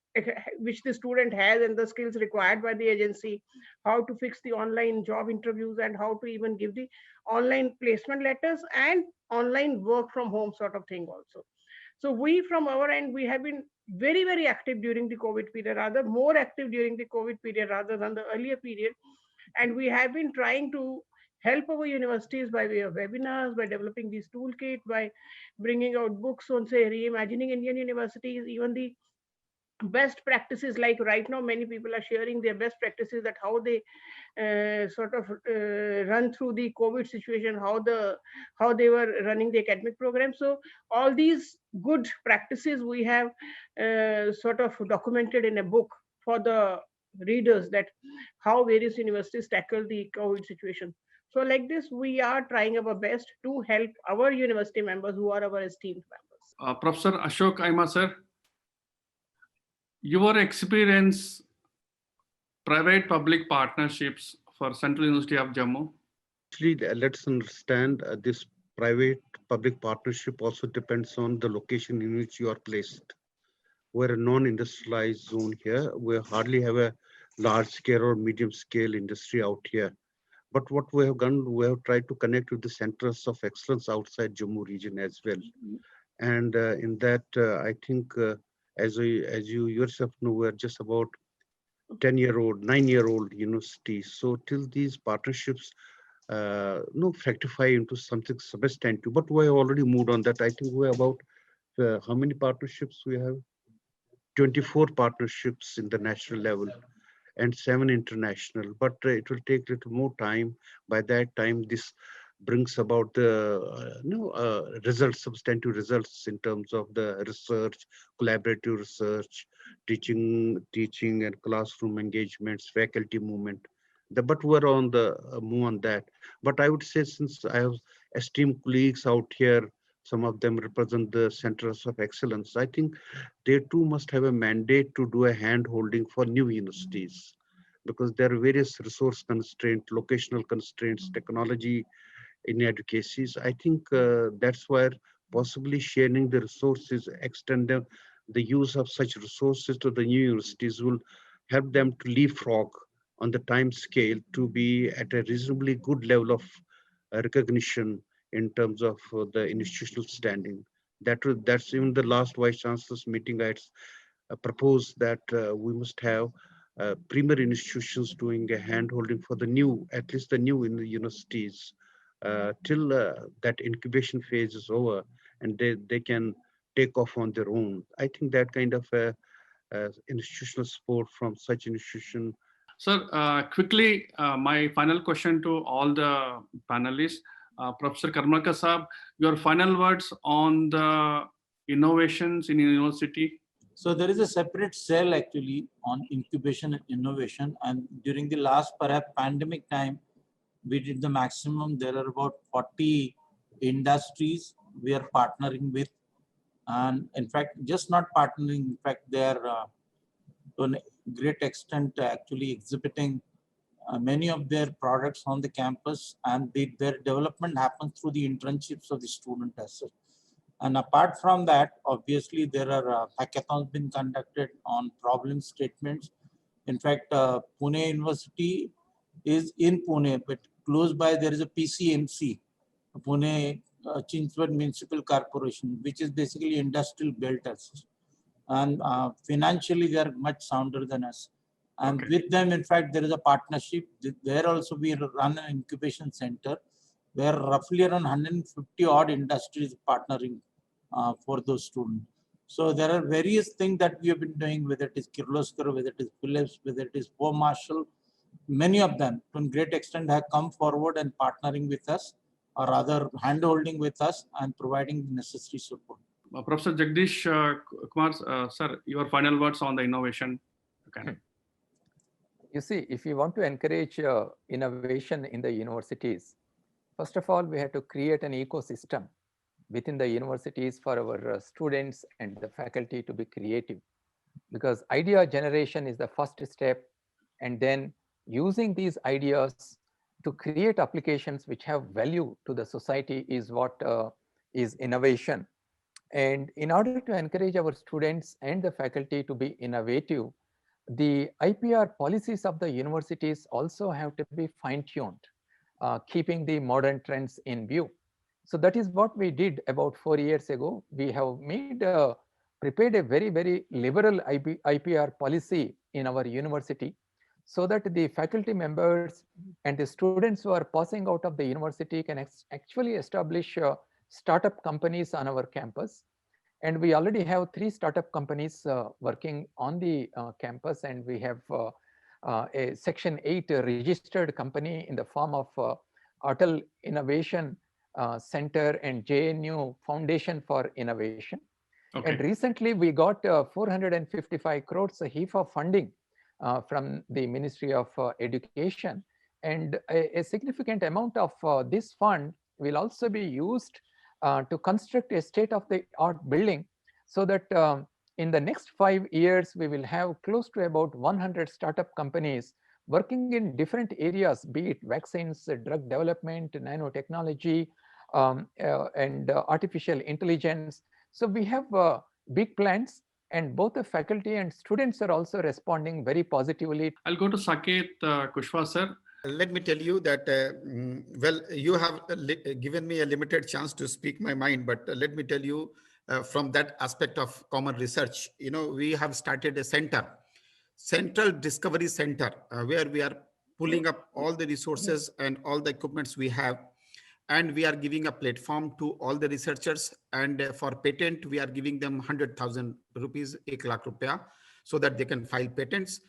which the student has and the skills required by the agency, how to fix the online job interviews, and how to even give the online placement letters and online work from home sort of thing also. So we, from our end, we have been very, very active during the COVID period, rather more active during the COVID period rather than the earlier period. And we have been trying to help our universities by way of webinars, by developing these toolkit, by bringing out books on, say, reimagining Indian universities, even the best practices. Like right now, many people are sharing their best practices, that how they sort of run through the COVID situation, how they were running the academic program. So all these good practices we have sort of documented in a book for the readers, that how various universities tackle the COVID situation. So like this, we are trying our best to help our university members who are our esteemed members. Professor Ashok Aima, sir, your experience, private-public partnerships for Central University of Jammu. Actually, let's understand this private-public partnership also depends on the location in which you are placed. We're a non-industrialized zone here. We hardly have a large-scale or medium-scale industry out here. But what we have done, we have tried to connect with the centers of excellence outside Jammu region as well. And in that, I think, as you yourself know, we're just about 10-year-old, 9-year-old universities. So till these partnerships fructify into something substantive, but we have already moved on that. I think we're about, how many partnerships we have? 24 partnerships in the national level and 7 international, but it will take a little more time. By that time, this brings about the results, substantive results in terms of the research, collaborative research, teaching and classroom engagements, faculty movement. But we're on the move on that. But I would say, since I have esteemed colleagues out here, some of them represent the centers of excellence, I think they too must have a mandate to do a hand-holding for new universities, because there are various resource constraints, locational constraints, technology inadequacies. I think that's where possibly sharing the resources, extend the use of such resources to the new universities will help them to leapfrog on the time scale to be at a reasonably good level of recognition in terms of the institutional standing. That's even the last Vice Chancellor's meeting. I proposed that we must have premier institutions doing a hand-holding for the new, at least the new in the universities, till that incubation phase is over and they can take off on their own. I think that kind of institutional support from such institution. Sir, quickly, my final question to all the panelists. Professor Karmarkar Saab, your final words on the innovations in university. So there is a separate cell actually on incubation and innovation. And during the last perhaps pandemic time, we did the maximum. There are about 40 industries we are partnering with. And in fact, just not partnering, in fact, they are to a great extent actually exhibiting many of their products on the campus, and their development happens through the internships of the student as well. And apart from that, obviously there are hackathons been conducted on problem statements. In fact, Pune University is in Pune, but close by there is a PCMC, Pune Chinchwad Municipal Corporation, which is basically industrial belt as such. And financially they are much sounder than us. And with them, in fact, there is a partnership. There also we run an incubation center where roughly around 150 odd industries partnering for those students. So there are various things that we have been doing, whether it is Kirloskar, whether it is Philips, whether it is Poe Marshall. Many of them, to a great extent, have come forward and partnering with us, or rather hand-holding with us and providing the necessary support. Professor Jagdish Kumar, sir, your final words on the innovation. Okay. You see, if we want to encourage innovation in the universities, first of all, we have to create an ecosystem within the universities for our students and the faculty to be creative, because idea generation is the first step, and then using these ideas to create applications which have value to the society is what is innovation. And in order to encourage our students and the faculty to be innovative, the IPR policies of the universities also have to be fine-tuned, keeping the modern trends in view. So that is what we did about 4 years ago. We have prepared a very, very liberal IPR policy in our university, so that the faculty members and the students who are passing out of the university can actually establish startup companies on our campus. And we already have 3 startup companies working on the campus, and we have a Section 8 registered company in the form of Atal Innovation Center and JNU Foundation for Innovation. Okay. And recently we got 455 crores, a heap of funding from the Ministry of Education, and a significant amount of this fund will also be used to construct a state-of-the-art building, so that in the next 5 years we will have close to about 100 startup companies working in different areas, be it vaccines, drug development, nanotechnology, and artificial intelligence. So we have big plans, and both the faculty and students are also responding very positively. I'll go to Saket Kushwaha, sir. Let me tell you that, well, you have given me a limited chance to speak my mind, but let me tell you from that aspect of common research, you know, we have started a Central Discovery Center, where we are pulling up all the resources and all the equipments we have, and we are giving a platform to all the researchers, and for patent, we are giving them 100,000 rupees, 1 lakh rupiah, so that they can file patents.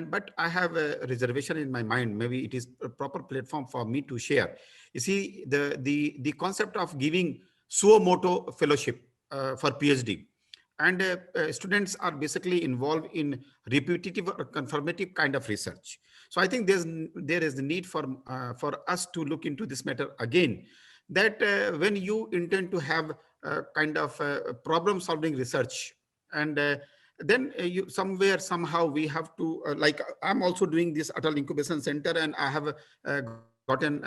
But I have a reservation in my mind. Maybe it is a proper platform for me to share. You see, the concept of giving suo motu fellowship for PhD, and students are basically involved in repetitive or confirmative kind of research. So I think there is the need for us to look into this matter again. That when you intend to have kind of problem-solving research, and then you somehow we have to, like I'm also doing this Atal Incubation Center, and I have gotten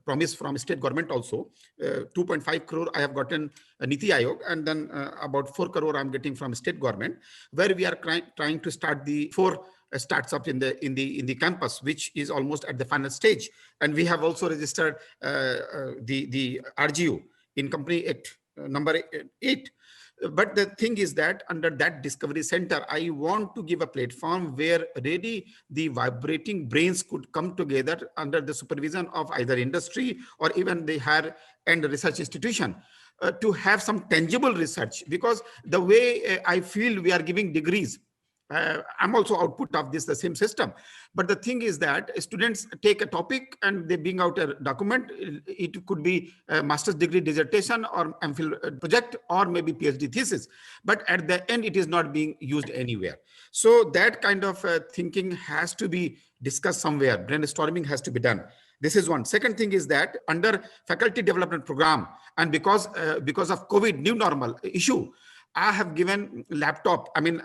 promise from state government also, 2.5 crore I have gotten Niti Aayog, and then about 4 crore I'm getting from state government, where we are trying to start the 4 startups in the campus, which is almost at the final stage. And we have also registered the RGU in Company Act number 8. But the thing is that under that Discovery Center, I want to give a platform where really the vibrating brains could come together under the supervision of either industry or even the higher end research institution to have some tangible research. Because the way I feel we are giving degrees, I'm also output of this, the same system. But the thing is that students take a topic and they bring out a document. It could be a master's degree dissertation or MPhil project or maybe PhD thesis. But at the end, it is not being used anywhere. So that kind of thinking has to be discussed somewhere. Brainstorming has to be done. This is one. Second thing is that under faculty development program, and because of COVID new normal issue, I have given laptop. I mean,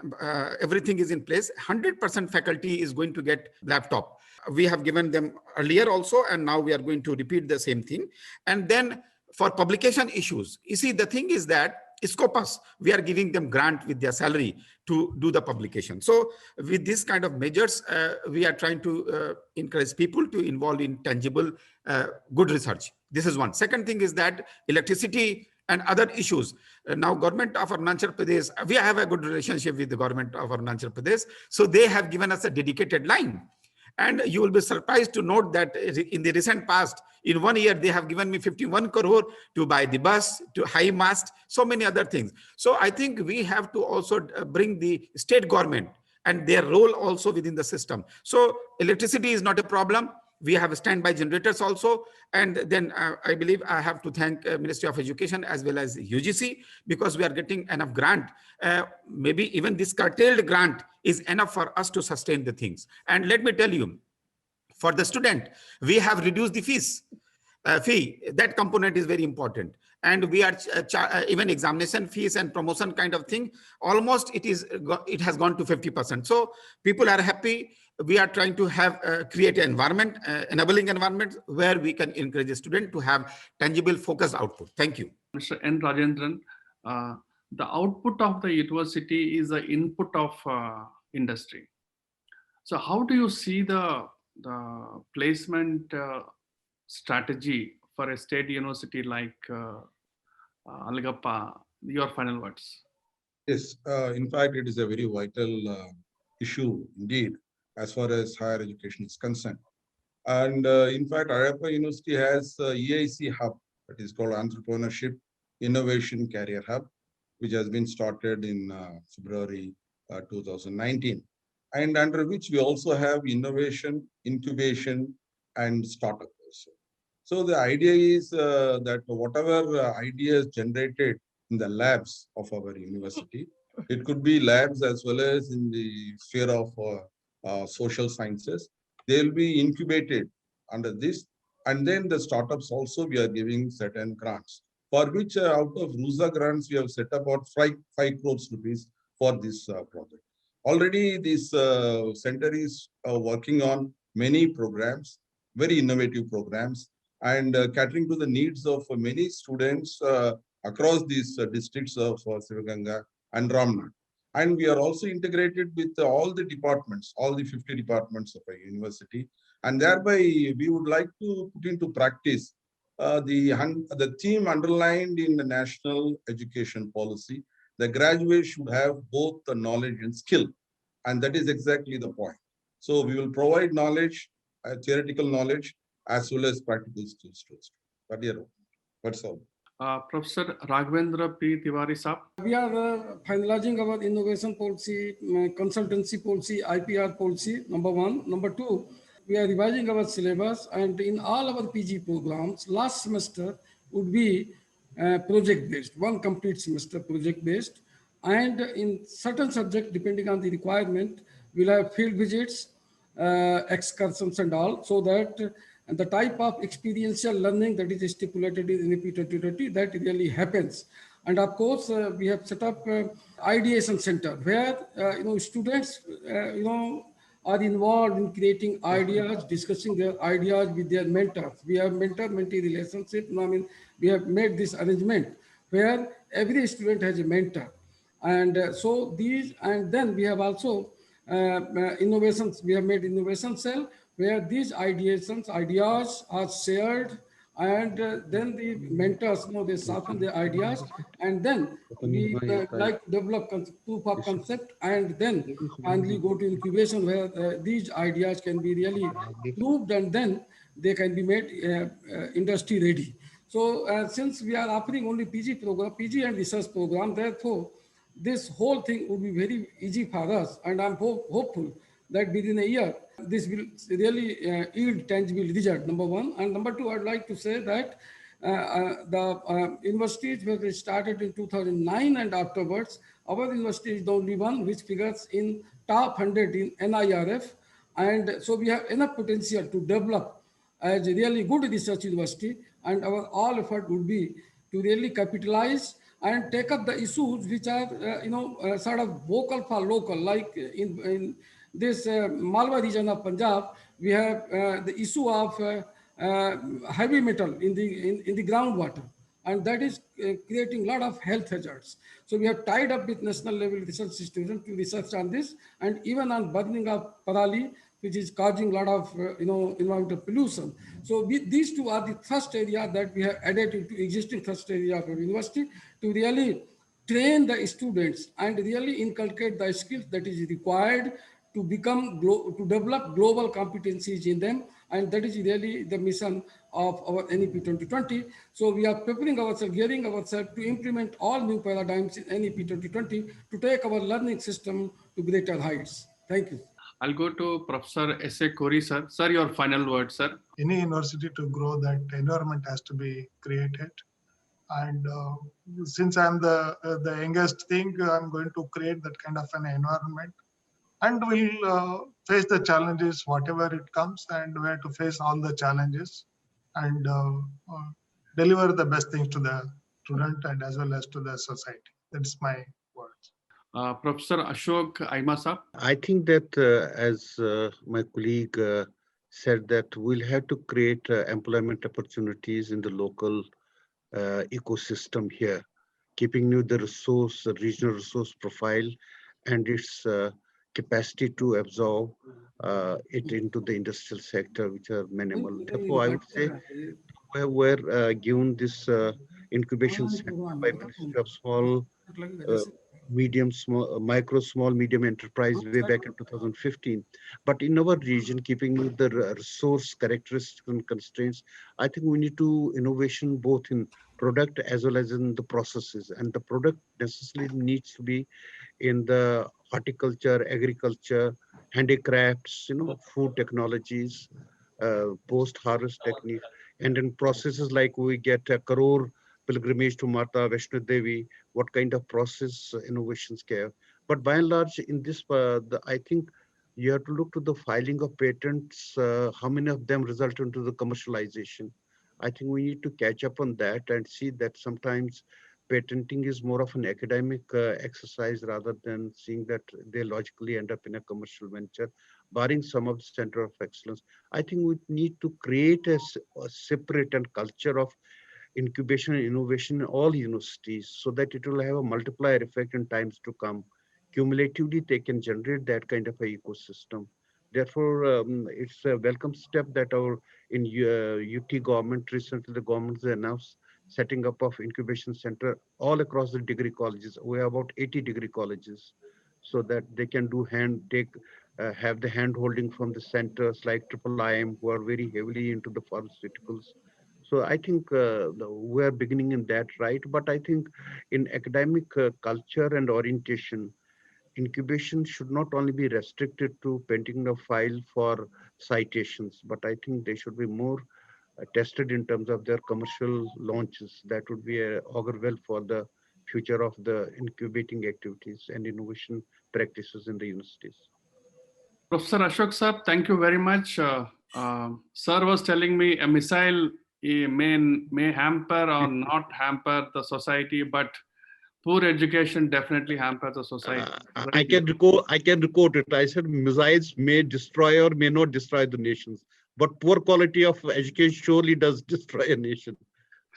everything is in place. 100% faculty is going to get laptop. we have given them earlier also, and now we are going to repeat the same thing. And then for publication issues, you see, the thing is that Scopus, we are giving them grant with their salary to do the publication. So with this kind of measures, we are trying to encourage people to involve in tangible, good research. This is one. Second thing is that electricity and other issues. Now, government of Arunachal Pradesh, we have a good relationship with the government of Arunachal Pradesh. So they have given us a dedicated line. And you will be surprised to note that in the recent past, in 1 year, they have given me 51 crore to buy the bus, to high mast, so many other things. So I think we have to also bring the state government and their role also within the system. So electricity is not a problem. We have standby generators also. And then I believe I have to thank Ministry of Education as well as UGC, because we are getting enough grant. Maybe even this curtailed grant is enough for us to sustain the things. And let me tell you, for the student, we have reduced the fees. Fee, that component is very important. And we are even examination fees and promotion kind of thing, almost it has gone to 50%. So people are happy. We are trying to have create an environment, enabling environment where we can encourage a student to have tangible, focused output. Thank you. Mr. N. Rajendran, the output of the university is the input of industry. So how do you see the placement strategy for a state university like Alagappa? Your final words. Yes, in fact, it is a very vital issue indeed, as far as higher education is concerned. And in fact, Alayappa University has EIC Hub, that is called Entrepreneurship Innovation Career Hub, which has been started in February 2019, and under which we also have innovation, incubation, and startup also. So the idea is that whatever ideas generated in the labs of our university, it could be labs as well as in the sphere of social sciences, they will be incubated under this. And then the startups also, we are giving certain grants, for which out of RUSA grants, we have set about 5 crores rupees for this project. Already this center is working on many programs, very innovative programs, and catering to the needs of many students across these districts of Sivaganga and Ramnad. And we are also integrated with all the departments, all the 50 departments of a university. And thereby, we would like to put into practice the theme underlined in the national education policy. The graduates should have both the knowledge and skill. And that is exactly the point. So we will provide knowledge, theoretical knowledge, as well as practical skills to us. That's all. Professor Raghavendra P. Tiwari Saab. We are finalizing our innovation policy, consultancy policy, IPR policy, number one. Number two, we are revising our syllabus, and in all our PG programs, last semester would be project-based, one complete semester project-based. And in certain subjects, depending on the requirement, we'll have field visits, excursions and all, so that and the type of experiential learning that is stipulated in NEP 2020, that really happens. And of course, we have set up ideation center where students are involved in creating ideas, discussing their ideas with their mentors. We have mentor-mentee relationship. I mean, we have made this arrangement where every student has a mentor. And so these, and then we have also innovations. We have made innovation cell where these ideas are shared, and then the mentors, they sharpen their ideas, and then we develop proof of concept, and then finally go to incubation where these ideas can be really proved, and then they can be made industry ready. So since we are offering only PG program, PG and research program, therefore this whole thing would be very easy for us, and I'm hopeful that within a year, this will really yield tangible result, number one. And number two, I'd like to say that the universities were started in 2009 and afterwards, our university is the only one which figures in top 100 in NIRF. And so we have enough potential to develop as a really good research university, and our all effort would be to really capitalize and take up the issues which are sort of vocal for local, like in this Malwa region of Punjab, we have the issue of heavy metal in the groundwater, and that is creating a lot of health hazards. So we have tied up with national level research institution to research on this, and even on burning of parali, which is causing a lot of environmental pollution. So these two are the thrust area that we have added into existing thrust area of our university to really train the students and really inculcate the skills that is required to become to develop global competencies in them, and that is really the mission of our NEP 2020. So we are preparing ourselves, gearing ourselves to implement all new paradigms in NEP 2020 to take our learning system to greater heights. Thank you. I'll go to Professor S.A. Khoury, sir. Sir, your final word, sir. Any university to grow, that environment has to be created. And since I'm the youngest thing, I'm going to create that kind of an environment. And we'll face the challenges, whatever it comes, and we have to face all the challenges and deliver the best things to the student and as well as to the society. That's my words. Professor Ashok Aima, sir. I think that as my colleague said, that we'll have to create employment opportunities in the local ecosystem here, keeping the resource, the regional resource profile and its capacity to absorb it into the industrial sector, which are minimal. Therefore, I would say we're given this incubation center by Ministry of Small, Medium, Small, Micro, Small, Medium Enterprise way back in 2015. But in our region, keeping the resource characteristics and constraints, I think we need to innovation both in product as well as in the processes. And the product necessarily needs to be in the horticulture, agriculture, handicrafts, food technologies, post-harvest techniques, and in processes like we get a Karur pilgrimage to Mata Vaishno Devi, what kind of process innovations care. But by and large, in this, I think you have to look to the filing of patents, how many of them result into the commercialization. I think we need to catch up on that and see that sometimes patenting is more of an academic exercise rather than seeing that they logically end up in a commercial venture, barring some of the center of excellence. I think we need to create a separate and culture of incubation and innovation in all universities so that it will have a multiplier effect in times to come. Cumulatively, they can generate that kind of a ecosystem. Therefore, it's a welcome step that our UT government recently, the government has announced setting up of incubation center all across the degree colleges. We have about 80 degree colleges, so that they can do have the hand holding from the centers like IIIM, who are very heavily into the pharmaceuticals. So I think we're beginning in that, right? But I think in academic culture and orientation, incubation should not only be restricted to painting a file for citations, but I think they should be more tested in terms of their commercial launches. That would be a augur well for the future of the incubating activities and innovation practices in the universities. Professor Ashok sir, thank you very much. Sir was telling me a missile may hamper or not hamper the society, but poor education definitely hampers the society. I can record it. I said missiles may destroy or may not destroy the nations, but poor quality of education surely does destroy a nation.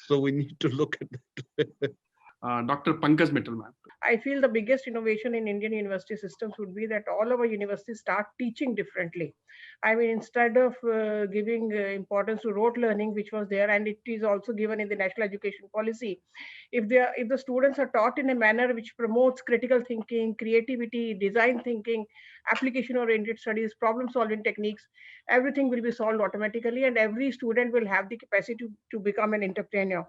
So we need to look at that. Dr. Pankaj Mittal, ma'am. I feel the biggest innovation in Indian university systems would be that all our universities start teaching differently. I mean, instead of giving importance to rote learning, which was there, and it is also given in the national education policy, if the students are taught in a manner which promotes critical thinking, creativity, design thinking, application-oriented studies, problem-solving techniques, everything will be solved automatically, and every student will have the capacity to become an entrepreneur.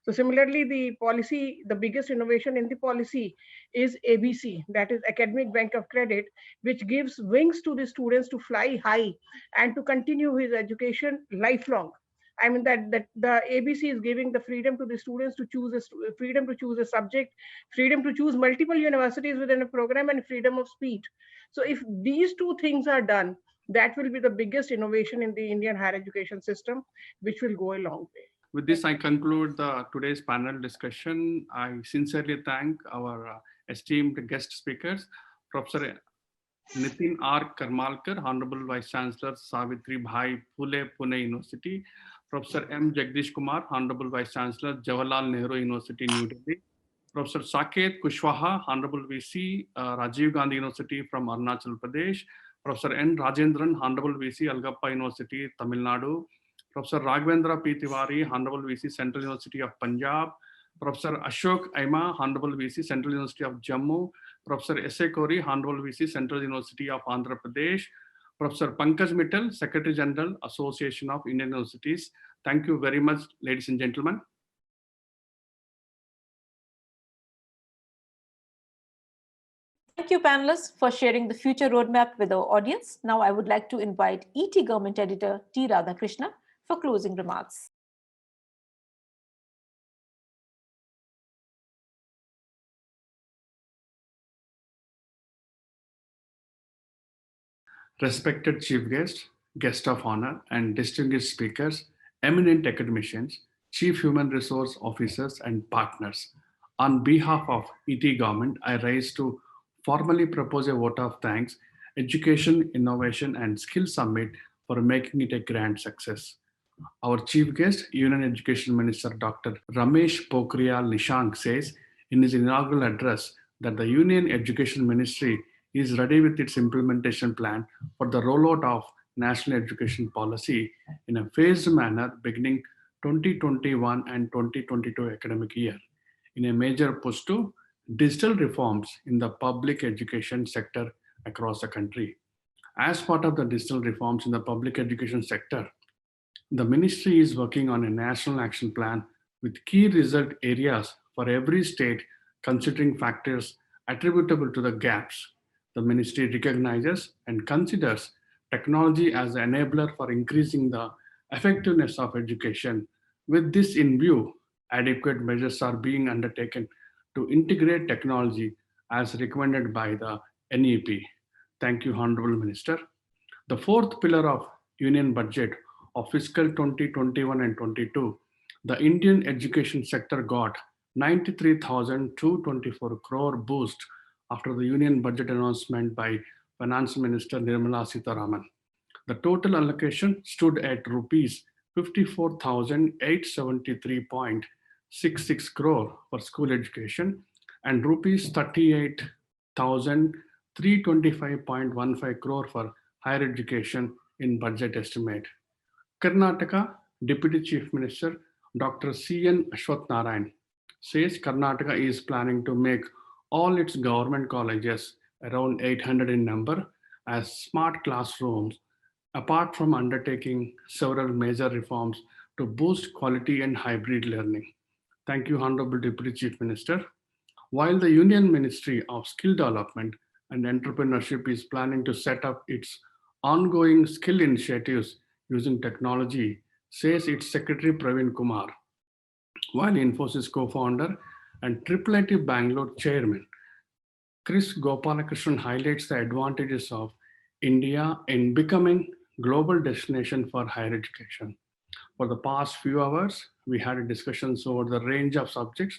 So similarly, the biggest innovation in the policy is ABC, that is Academic Bank of Credit, which gives wings to the students to fly high and to continue his education lifelong. I mean that the ABC is giving the freedom to the students to choose freedom to choose a subject, freedom to choose multiple universities within a program, and freedom of speech. So if these two things are done, that will be the biggest innovation in the Indian higher education system, which will go a long way. With this, I conclude today's panel discussion. I sincerely thank our esteemed guest speakers, Professor Nitin R. Karmalkar, Honorable Vice Chancellor, Savitri Bhai Phule, Pune University. Professor M. Jagdish Kumar, Honorable Vice Chancellor, Jawaharlal Nehru University, New Delhi. Professor Saket Kushwaha, Honorable VC, Rajiv Gandhi University from Arunachal Pradesh. Professor N. Rajendran, Honorable VC, Algappa University, Tamil Nadu. Professor Raghavendra P. Tiwari, Honorable VC, Central University of Punjab. Professor Ashok Aima, Honorable VC, Central University of Jammu. Professor S.A. Kori, Honorable VC, Central University of Andhra Pradesh. Professor Pankaj Mittal, Secretary General, Association of Indian Universities. Thank you very much, ladies and gentlemen. Thank you, panelists, for sharing the future roadmap with our audience. Now I would like to invite ET Government Editor T. Radhakrishna for closing remarks. Respected Chief Guest, Guest of Honor, and distinguished speakers, eminent academicians, Chief Human Resource Officers, and partners. On behalf of ET Government, I rise to formally propose a vote of thanks, Education, Innovation, and Skill Summit for making it a grand success. Our Chief Guest, Union Education Minister Dr. Ramesh Pokhriyal Nishank says in his inaugural address that the Union Education Ministry is ready with its implementation plan for the rollout of national education policy in a phased manner beginning 2021 and 2022 academic year, in a major push to digital reforms in the public education sector across the country. As part of the digital reforms in the public education sector, the ministry is working on a national action plan with key result areas for every state, considering factors attributable to the gaps. The ministry recognizes and considers technology as an enabler for increasing the effectiveness of education. With this in view, adequate measures are being undertaken to integrate technology as recommended by the NEP. Thank you, Honorable Minister. The fourth pillar of Union Budget of fiscal 2021 and 22, the Indian education sector got 93,224 crore boost after the Union Budget announcement by Finance Minister Nirmala Sitharaman. The total allocation stood at rupees 54,873.66 crore for school education and rupees 38,325.15 crore for higher education in budget estimate. Karnataka Deputy Chief Minister Dr. C.N. Ashwath Narayan says Karnataka is planning to make all its government colleges, around 800 in number, as smart classrooms, apart from undertaking several major reforms to boost quality and hybrid learning. Thank you, Honorable Deputy Chief Minister. While the Union Ministry of Skill Development and Entrepreneurship is planning to set up its ongoing skill initiatives using technology, says its Secretary Praveen Kumar, while Infosys co-founder and IIIT Bangalore chairman Chris Gopalakrishnan highlights the advantages of India in becoming global destination for higher education. For the past few hours, we had discussions over the range of subjects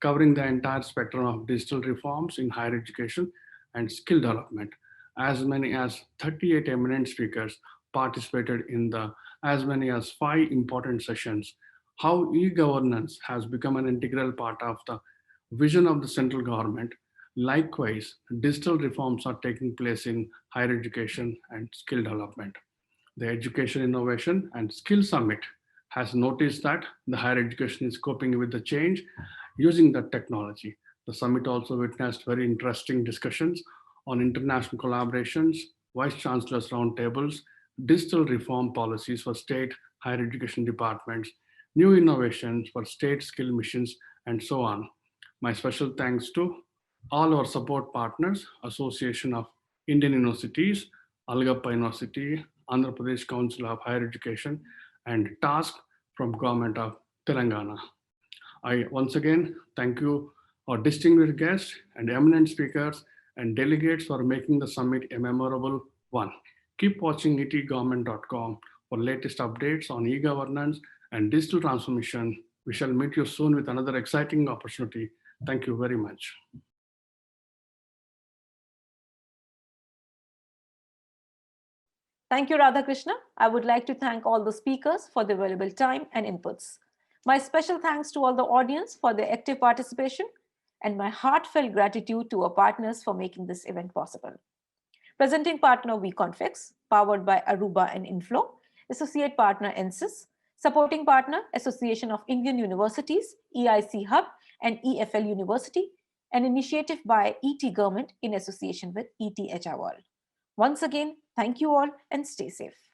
covering the entire spectrum of digital reforms in higher education and skill development. As many as 38 eminent speakers participated in as many as 5 important sessions. How e-governance has become an integral part of the vision of the central government. Likewise, digital reforms are taking place in higher education and skill development. The Education Innovation and Skill Summit has noticed that the higher education is coping with the change using the technology. The summit also witnessed very interesting discussions on international collaborations, vice chancellors roundtables, digital reform policies for state higher education departments, new innovations for state skill missions, and so on. My special thanks to all our support partners, Association of Indian Universities, Algappa University, Andhra Pradesh Council of Higher Education, and TASK from Government of Telangana. I once again thank you, our distinguished guests and eminent speakers and delegates for making the summit a memorable one. Keep watching etgovernment.com for latest updates on e-governance and digital transformation. We shall meet you soon with another exciting opportunity. Thank you very much. Thank you, Radhakrishna. I would like to thank all the speakers for their valuable time and inputs. My special thanks to all the audience for their active participation, and my heartfelt gratitude to our partners for making this event possible. Presenting partner vConfix, powered by Aruba and Inflow. Associate partner ENSYS. Supporting partner Association of Indian Universities, EIC Hub, and EFL University. An initiative by ET Government in association with ET HR World. Once again, thank you all and stay safe.